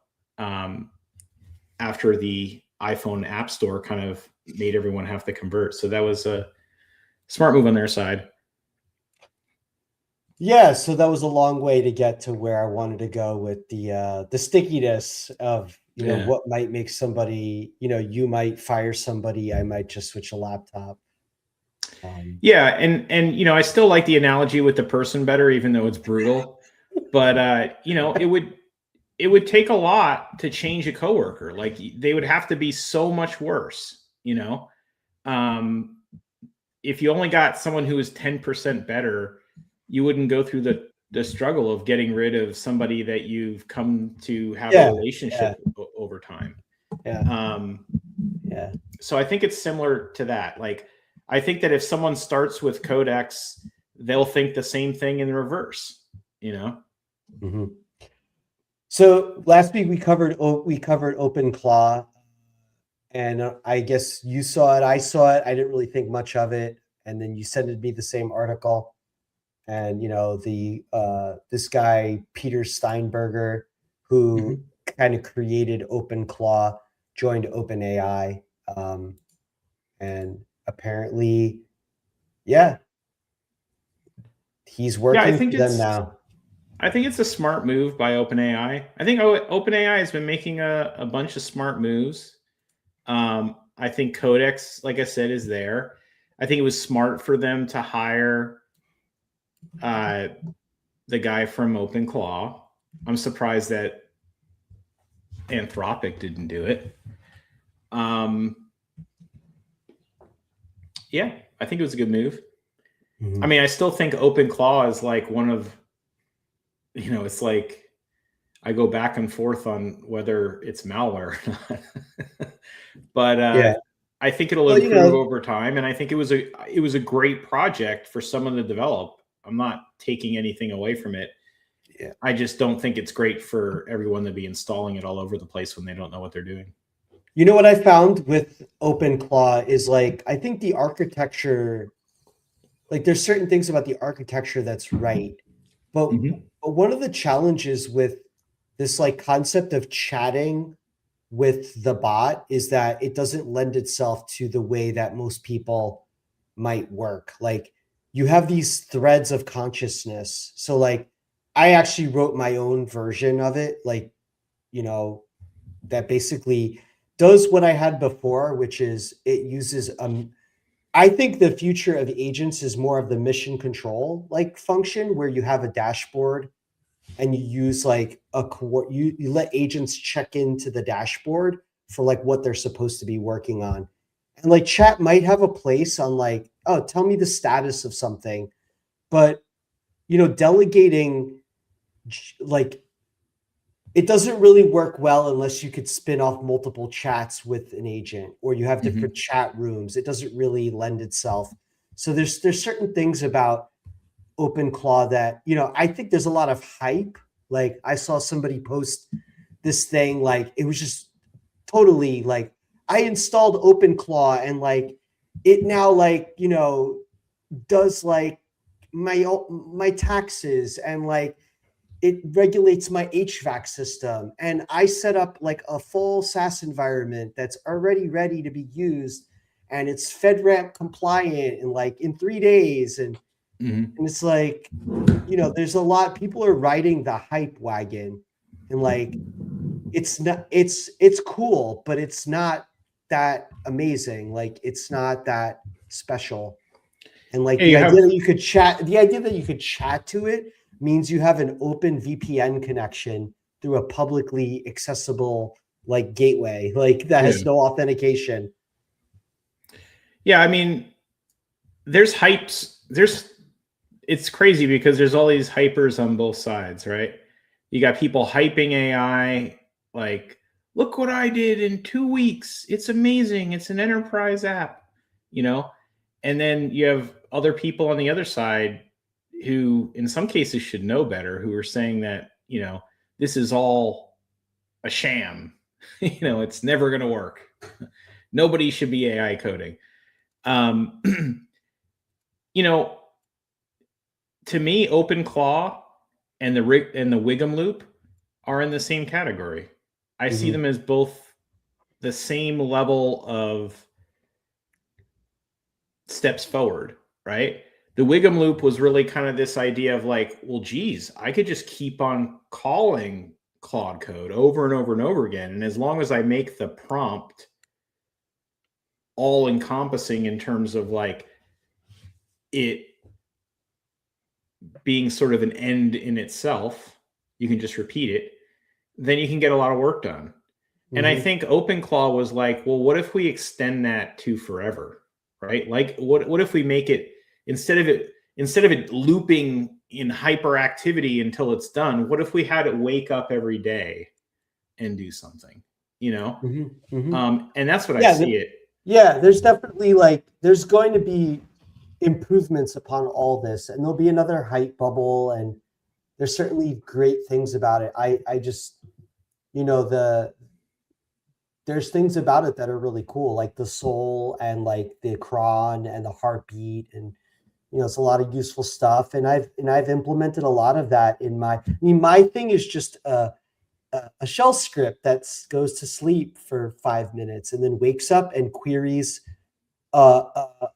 after the iPhone App Store kind of made everyone have to convert. So that was a smart move on their side. Yeah, so that was a long way to get to where I wanted to go with the stickiness of what might make somebody, you might fire somebody, I might just switch a laptop. And I still like the analogy with the person better, even though it's brutal. But it would take a lot to change a coworker. Like they would have to be so much worse. If you only got someone who is 10% better, you wouldn't go through the struggle of getting rid of somebody that you've come to have a relationship over time. So I think it's similar to that. Like, I think that if someone starts with Codex, they'll think the same thing in reverse, Mm-hmm. So last week we covered OpenClaw, and I guess you saw it. I saw it. I didn't really think much of it, and then you sent me the same article. And the this guy Peter Steinberger, who kind of created OpenClaw, joined OpenAI, and apparently, yeah, he's Yeah, I working think for them it's now. I think it's a smart move by OpenAI. I think OpenAI has been making a bunch of smart moves. I think Codex, like I said, is there. I think it was smart for them to hire the guy from OpenClaw. I'm surprised that Anthropic didn't do it. Yeah, I think it was a good move. Mm-hmm. I mean, I still think OpenClaw is like one of, it's like I go back and forth on whether it's malware or not. But Yeah. I think it'll improve over time, and I think it was a great project for someone to develop. I'm not taking anything away from it. Yeah. I just don't think it's great for everyone to be installing it all over the place when they don't know what they're doing. You know what I found with OpenClaw is, like, I think the architecture, like, there's certain things about the architecture that's right, but one of the challenges with this, like, concept of chatting with the bot is that it doesn't lend itself to the way that most people might work. Like, you have these threads of consciousness. So, like, I actually wrote my own version of it, like, that basically does what I had before, which is it uses I think the future of agents is more of the mission control like function, where you have a dashboard and you use like you let agents check into the dashboard for like what they're supposed to be working on. And like chat might have a place on, like, oh, tell me the status of something, but delegating, like, it doesn't really work well unless you could spin off multiple chats with an agent, or you have different chat rooms. It doesn't really lend itself. So there's certain things about OpenClaw that, I think there's a lot of hype. Like, I saw somebody post this thing, like, it was just totally like, I installed OpenClaw and like it now, like, does like my taxes, and like it regulates my HVAC system, and I set up like a full SaaS environment that's already ready to be used, and it's FedRAMP compliant and like in 3 days. And it's like, there's a lot, people are riding the hype wagon, and like it's cool, but it's not that amazing. Like, it's not that special. And like the idea that you could chat to it means you have an open VPN connection through a publicly accessible like gateway, like that has no authentication. Yeah, I mean, there's hypes. It's crazy because there's all these hypers on both sides, right? You got people hyping AI, like, look what I did in 2 weeks. It's amazing. It's an enterprise app, And then you have other people on the other side who, in some cases, should know better, who are saying that, this is all a sham. It's never going to work. Nobody should be AI coding. To me, OpenClaw and the Wiggum loop are in the same category. I see them as both the same level of steps forward, right? The Wiggum loop was really kind of this idea of like, well, geez, I could just keep on calling Claude Code over and over and over again. And as long as I make the prompt all encompassing in terms of like it being sort of an end in itself, you can just repeat it, then you can get a lot of work done. And I think OpenClaw was like, well, what if we extend that to forever, right? Like, what if we make it, instead of it looping in hyperactivity until it's done, what if we had it wake up every day and do something, and that's what I see it. Yeah, there's definitely like, there's going to be improvements upon all this, and there'll be another hype bubble, and there's certainly great things about it. I just, there's things about it that are really cool, like the soul and like the cron and the heartbeat, and it's a lot of useful stuff. And I've implemented a lot of that in my thing is just a shell script that goes to sleep for 5 minutes and then wakes up and queries Ponder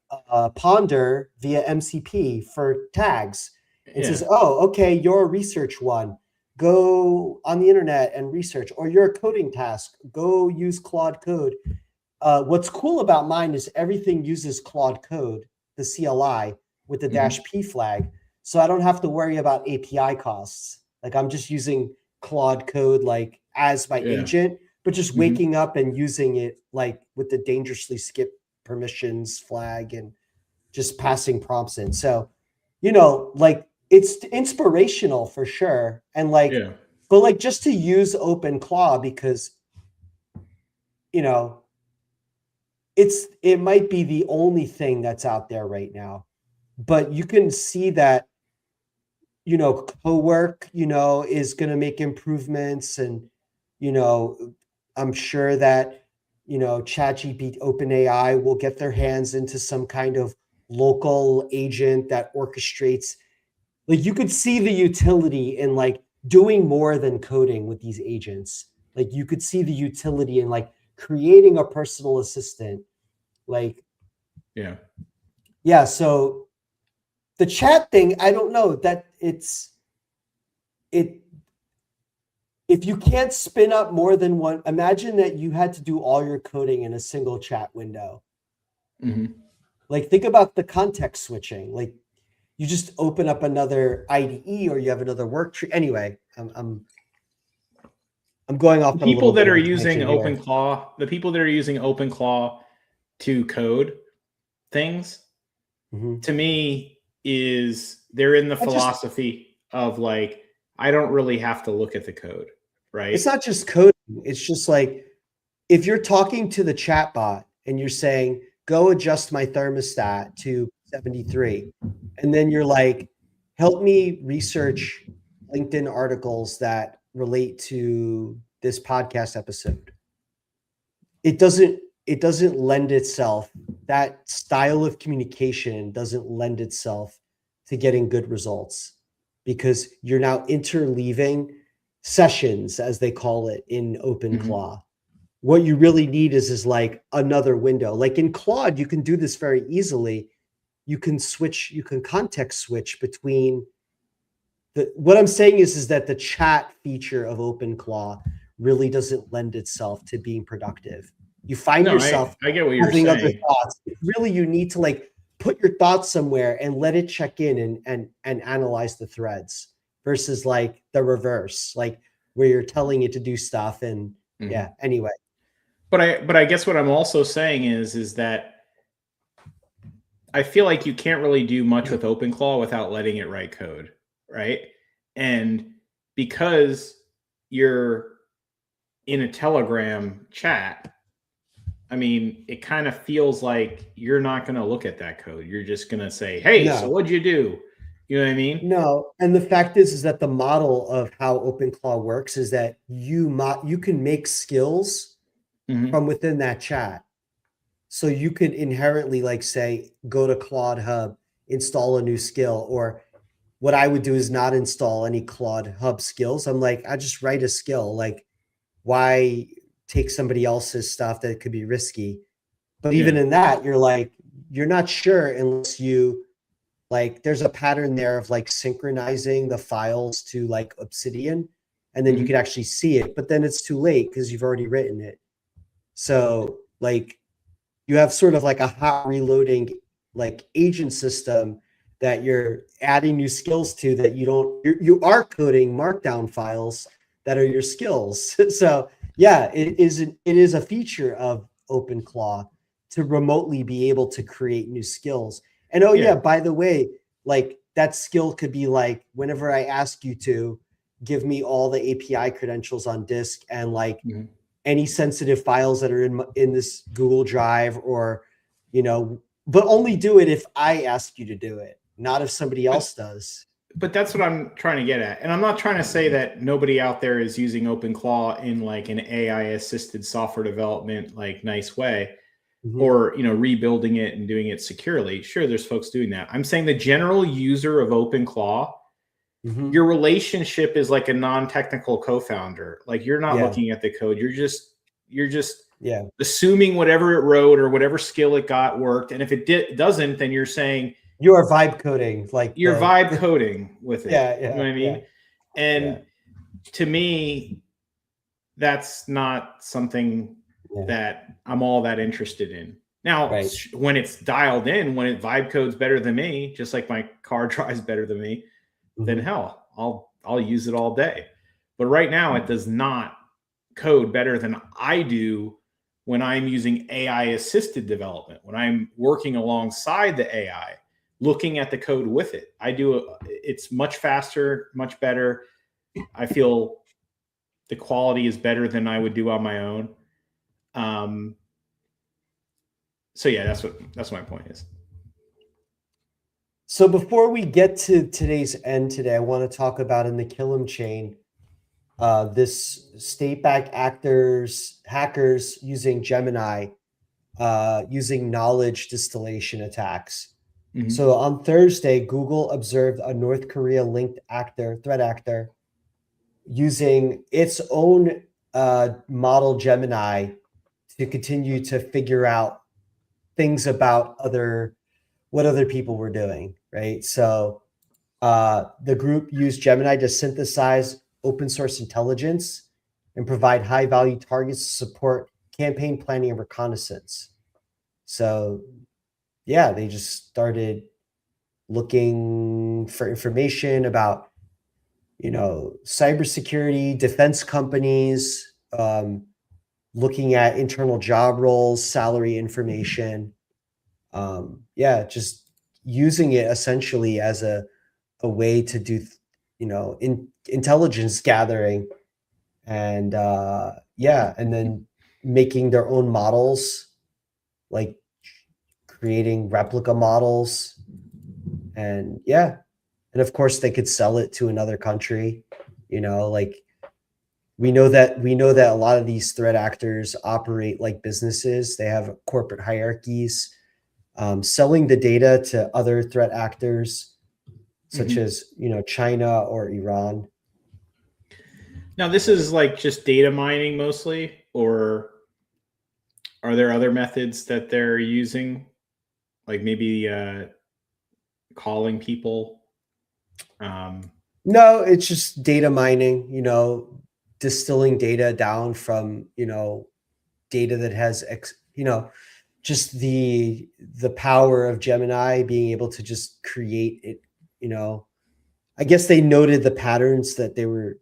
via MCP for tags and says, oh, okay, you're a research one. Go on the internet and research, or you're a coding task. Go use Claude Code. What's cool about mine is everything uses Claude Code, the CLI, with the -p flag. So I don't have to worry about API costs. Like I'm just using Claude Code like as my agent, but just waking up and using it like with the dangerously skip permissions flag and just passing prompts in. So, like it's inspirational for sure. And like, but like just to use OpenClaw because, it might be the only thing that's out there right now, but you can see that, Cowork, is going to make improvements. And, I'm sure that, ChatGPT, OpenAI will get their hands into some kind of local agent that orchestrates. Like you could see the utility in like doing more than coding with these agents. Like you could see the utility in like creating a personal assistant. Like, yeah. So the chat thing, I don't know that if you can't spin up more than one, imagine that you had to do all your coding in a single chat window. Like think about the context switching. Like you just open up another IDE or you have another work tree. Anyway, I'm going off. The people that are using OpenClaw to code things, to me, they're in the philosophy of like, I don't really have to look at the code, right? It's not just coding. It's just like, if you're talking to the chatbot and you're saying, go adjust my thermostat to 73. And then you're like, help me research LinkedIn articles that relate to this podcast episode. It doesn't lend itself, that style of communication doesn't lend itself to getting good results, because you're now interleaving sessions, as they call it in OpenClaw. What you really need is like another window. Like in Claude, you can do this very easily. You can context switch between what I'm saying is that the chat feature of OpenClaw really doesn't lend itself to being productive. You find yourself I get what you're saying. Other thoughts. Really, you need to like put your thoughts somewhere and let it check in and analyze the threads, versus like the reverse, like where you're telling it to do stuff. And anyway. But I guess what I'm also saying is that I feel like you can't really do much with OpenClaw without letting it write code, right? And because you're in a Telegram chat, I mean, it kind of feels like you're not going to look at that code. You're just going to say, hey, so what'd you do? You know what I mean? No. And the fact is that the model of how OpenClaw works is that you can make skills from within that chat. So you could inherently like say, go to Claude Hub, install a new skill. Or what I would do is not install any Claude Hub skills. I'm like, I just write a skill. Like, why take somebody else's stuff that could be risky? But even in that, you're like, you're not sure unless you like, there's a pattern there of like synchronizing the files to like Obsidian, and then you could actually see it, but then it's too late because you've already written it. So like you have sort of like a hot reloading like agent system that you're adding new skills to, that you are coding markdown files that are your skills. So yeah, it is a feature of OpenClaw to remotely be able to create new skills. And by the way, like that skill could be like, whenever I ask you to give me all the API credentials on disk and like any sensitive files that are in this Google Drive, or, but only do it if I ask you to do it, not if somebody else does. but that's what I'm trying to get at. And I'm not trying to say that nobody out there is using OpenClaw in like an AI assisted software development, like nice way, or, rebuilding it and doing it securely. Sure, there's folks doing that. I'm saying the general user of OpenClaw, your relationship is like a non-technical co-founder. Like you're not looking at the code. You're just assuming whatever it wrote or whatever skill it got worked. And if it doesn't, then you're saying, you are vibe coding, like you're vibe coding with it. Yeah, you know what I mean? And to me, that's not something that I'm all that interested in. Now, when it's dialed in, when it vibe codes better than me, just like my car drives better than me, then hell, I'll use it all day. But right now, it does not code better than I do when I'm using AI assisted development, when I'm working alongside the AI, looking at the code with it. It's much faster, much better. I feel the quality is better than I would do on my own. So yeah, that's what my point is. So before we get to today's end today, I want to talk about in the Killam chain, this state-backed hackers using Gemini, using knowledge distillation attacks. So on Thursday, Google observed a North Korea-linked threat actor, using its own model Gemini to continue to figure out things about what other people were doing, right? So the group used Gemini to synthesize open source intelligence and provide high value targets to support campaign planning and reconnaissance. So yeah, they just started looking for information about, cybersecurity, defense companies, looking at internal job roles, salary information. Just using it essentially as a way to do, intelligence gathering, and and then making their own models, like creating replica models, and of course they could sell it to another country. Like we know that a lot of these threat actors operate like businesses. They have corporate hierarchies. Selling the data to other threat actors, such as China or Iran. Now, this is like just data mining mostly, or are there other methods that they're using, like maybe calling people? No, it's just data mining. Distilling data down from data that has just the power of Gemini being able to just create it. I guess they noted the patterns that they were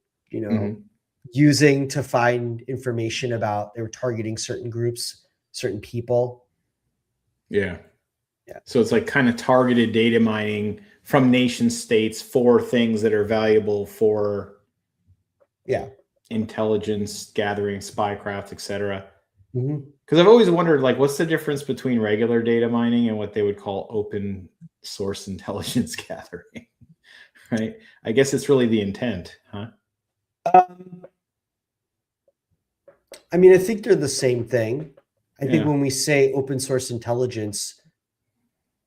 using to find information about. They were targeting certain groups, certain people. Yeah. So it's like kind of targeted data mining from nation states for things that are valuable for intelligence gathering, spycraft, etc. Because I've always wondered, like, what's the difference between regular data mining and what they would call open source intelligence gathering? Right? I guess it's really the intent, huh? I mean, I think they're the same thing. I think when we say open source intelligence,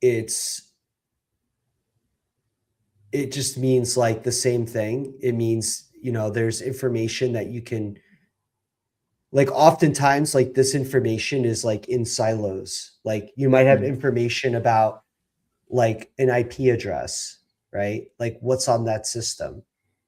it just means like the same thing. It means, there's information that you can, like, oftentimes, like, this information is like in silos. Like you might have information about like an IP address, right? Like what's on that system.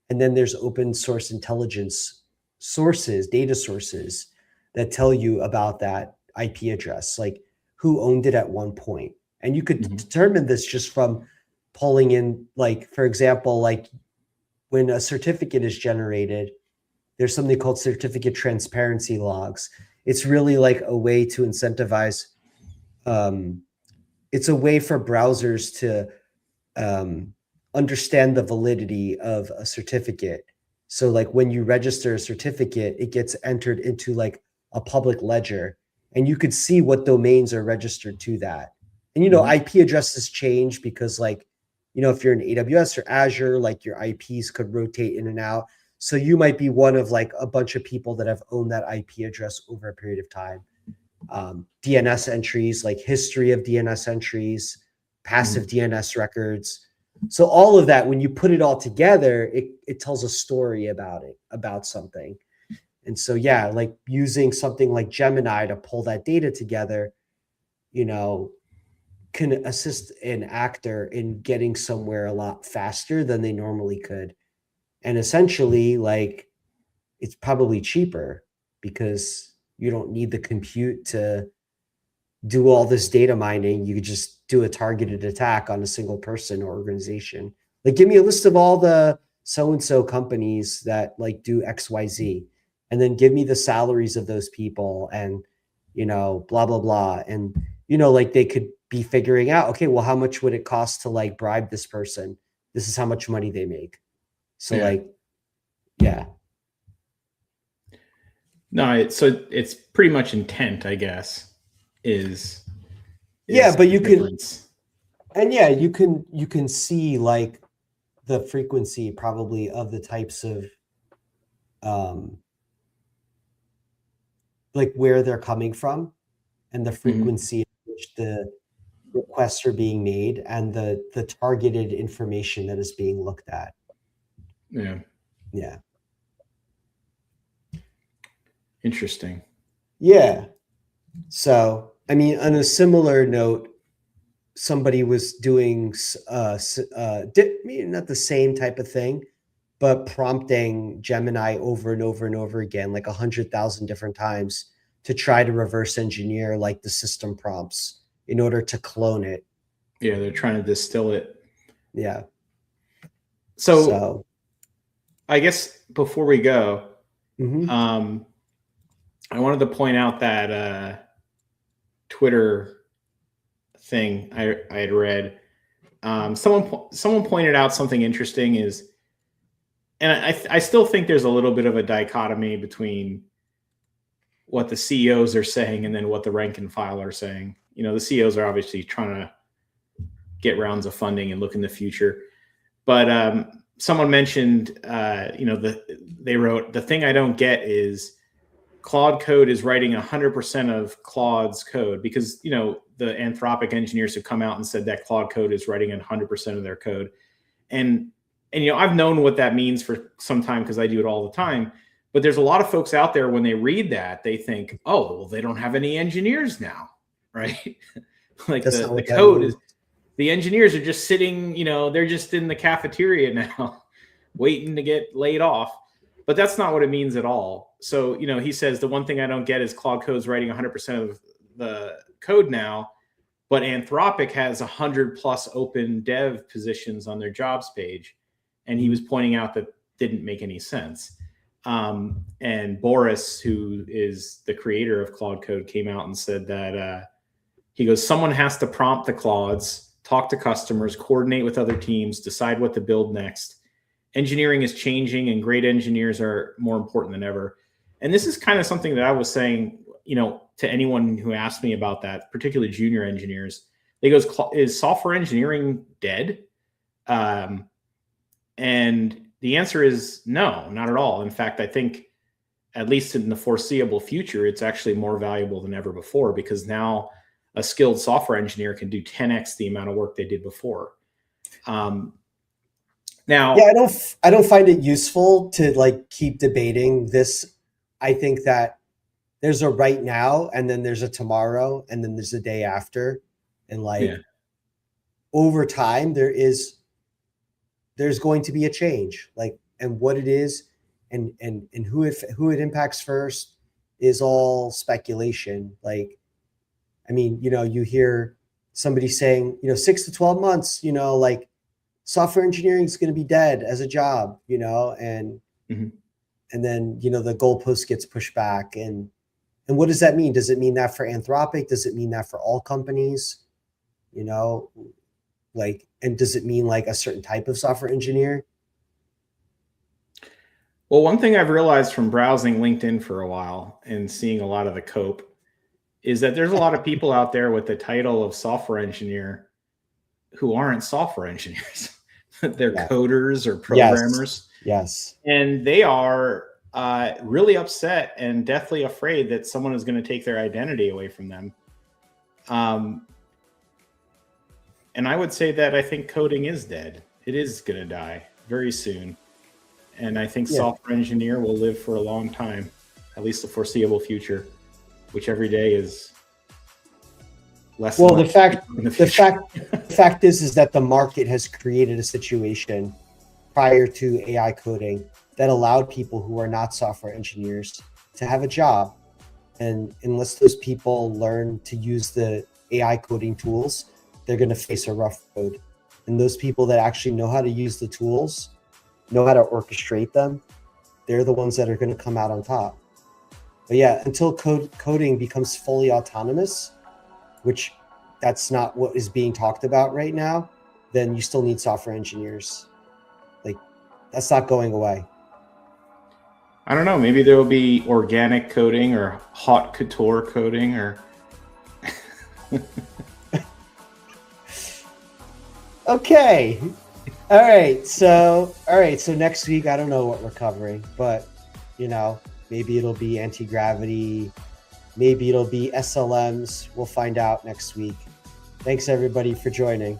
And then there's open source intelligence sources, data sources that tell you about that IP address, like who owned it at one point. And you could determine this just from pulling in, like, for example, like when a certificate is generated, there's something called certificate transparency logs. It's really like a way to incentivize. It's a way for browsers to understand the validity of a certificate. So like when you register a certificate, it gets entered into like a public ledger, and you could see what domains are registered to that. And, IP addresses change because, like, if you're in AWS or Azure, like your IPs could rotate in and out. So you might be one of like a bunch of people that have owned that IP address over a period of time. DNS entries, like history of DNS entries, passive DNS records. So all of that, when you put it all together, it tells a story about it, about something. And so, yeah, like using something like Gemini to pull that data together, can assist an actor in getting somewhere a lot faster than they normally could. And essentially, like, it's probably cheaper because you don't need the compute to do all this data mining. You could just do a targeted attack on a single person or organization. Like, give me a list of all the so-and-so companies that like do XYZ, and then give me the salaries of those people and, blah, blah, blah. And, like they could be figuring out, okay, well, how much would it cost to like bribe this person? This is how much money they make. So yeah. No, so it's pretty much intent, I guess, is but you difference. You can see like the frequency probably of the types of like where they're coming from and the frequency in which the requests are being made and the targeted information that is being looked at. Yeah. Interesting. Yeah. So, I mean, on a similar note, somebody was doing not the same type of thing, but prompting Gemini over and over and over again, like 100,000 different times to try to reverse engineer like the system prompts in order to clone it. Yeah, they're trying to distill it. Yeah. So I guess before we go, I wanted to point out that Twitter thing I had read. Someone pointed out something interesting is, and I still think there's a little bit of a dichotomy between what the CEOs are saying and then what the rank and file are saying. The CEOs are obviously trying to get rounds of funding and look in the future. But someone mentioned, they wrote, the thing I don't get is Claude Code is writing 100% of Claude's code because, the Anthropic engineers have come out and said that Claude Code is writing 100% of their code. And I've known what that means for some time because I do it all the time. But there's a lot of folks out there when they read that, they think, oh, well, they don't have any engineers now, right? Like the code is, the engineers are just sitting, they're just in the cafeteria now waiting to get laid off. But that's not what it means at all. So, he says the one thing I don't get is Claude Code's writing 100% of the code now, but Anthropic has 100 plus open dev positions on their jobs page. And he was pointing out that didn't make any sense. And Boris, who is the creator of Claude Code, came out and said that he goes, someone has to prompt the Claudes, talk to customers, coordinate with other teams, decide what to build next. Engineering is changing and great engineers are more important than ever. And this is kind of something that I was saying, to anyone who asked me about that, particularly junior engineers. They goes, is software engineering dead? And the answer is no, not at all. In fact, I think at least in the foreseeable future, it's actually more valuable than ever before because now a skilled software engineer can do 10x the amount of work they did before. Now, I don't find it useful to like keep debating this. I think that there's a right now, and then there's a tomorrow, and then there's a day after, and over time there's going to be a change, like, and what it is, and who it impacts first is all speculation. Like, I mean, you hear somebody saying, 6 to 12 months, like software engineering is going to be dead as a job, and and then the goalpost gets pushed back, and what does that mean? Does it mean that for Anthropic? Does it mean that for all companies? Like, and does it mean like a certain type of software engineer? Well, one thing I've realized from browsing LinkedIn for a while and seeing a lot of the cope is that there's a lot of people out there with the title of software engineer who aren't software engineers. They're Yeah. coders or programmers. Yes. And they are really upset and deathly afraid that someone is going to take their identity away from them. And I would say that I think coding is dead. It is going to die very soon. And I think software engineer will live for a long time, at least the foreseeable future, which every day is less. Well, the fact is that the market has created a situation prior to AI coding that allowed people who are not software engineers to have a job. And unless those people learn to use the AI coding tools, they're going to face a rough road. And those people that actually know how to use the tools, know how to orchestrate them, they're the ones that are going to come out on top. But yeah, until coding becomes fully autonomous, which that's not what is being talked about right now, then you still need software engineers. Like, that's not going away. I don't know. Maybe there will be organic coding or haute couture coding or. Okay. All right. So next week, I don't know what we're covering, but maybe it'll be anti-gravity. Maybe it'll be SLMs. We'll find out next week. Thanks everybody for joining.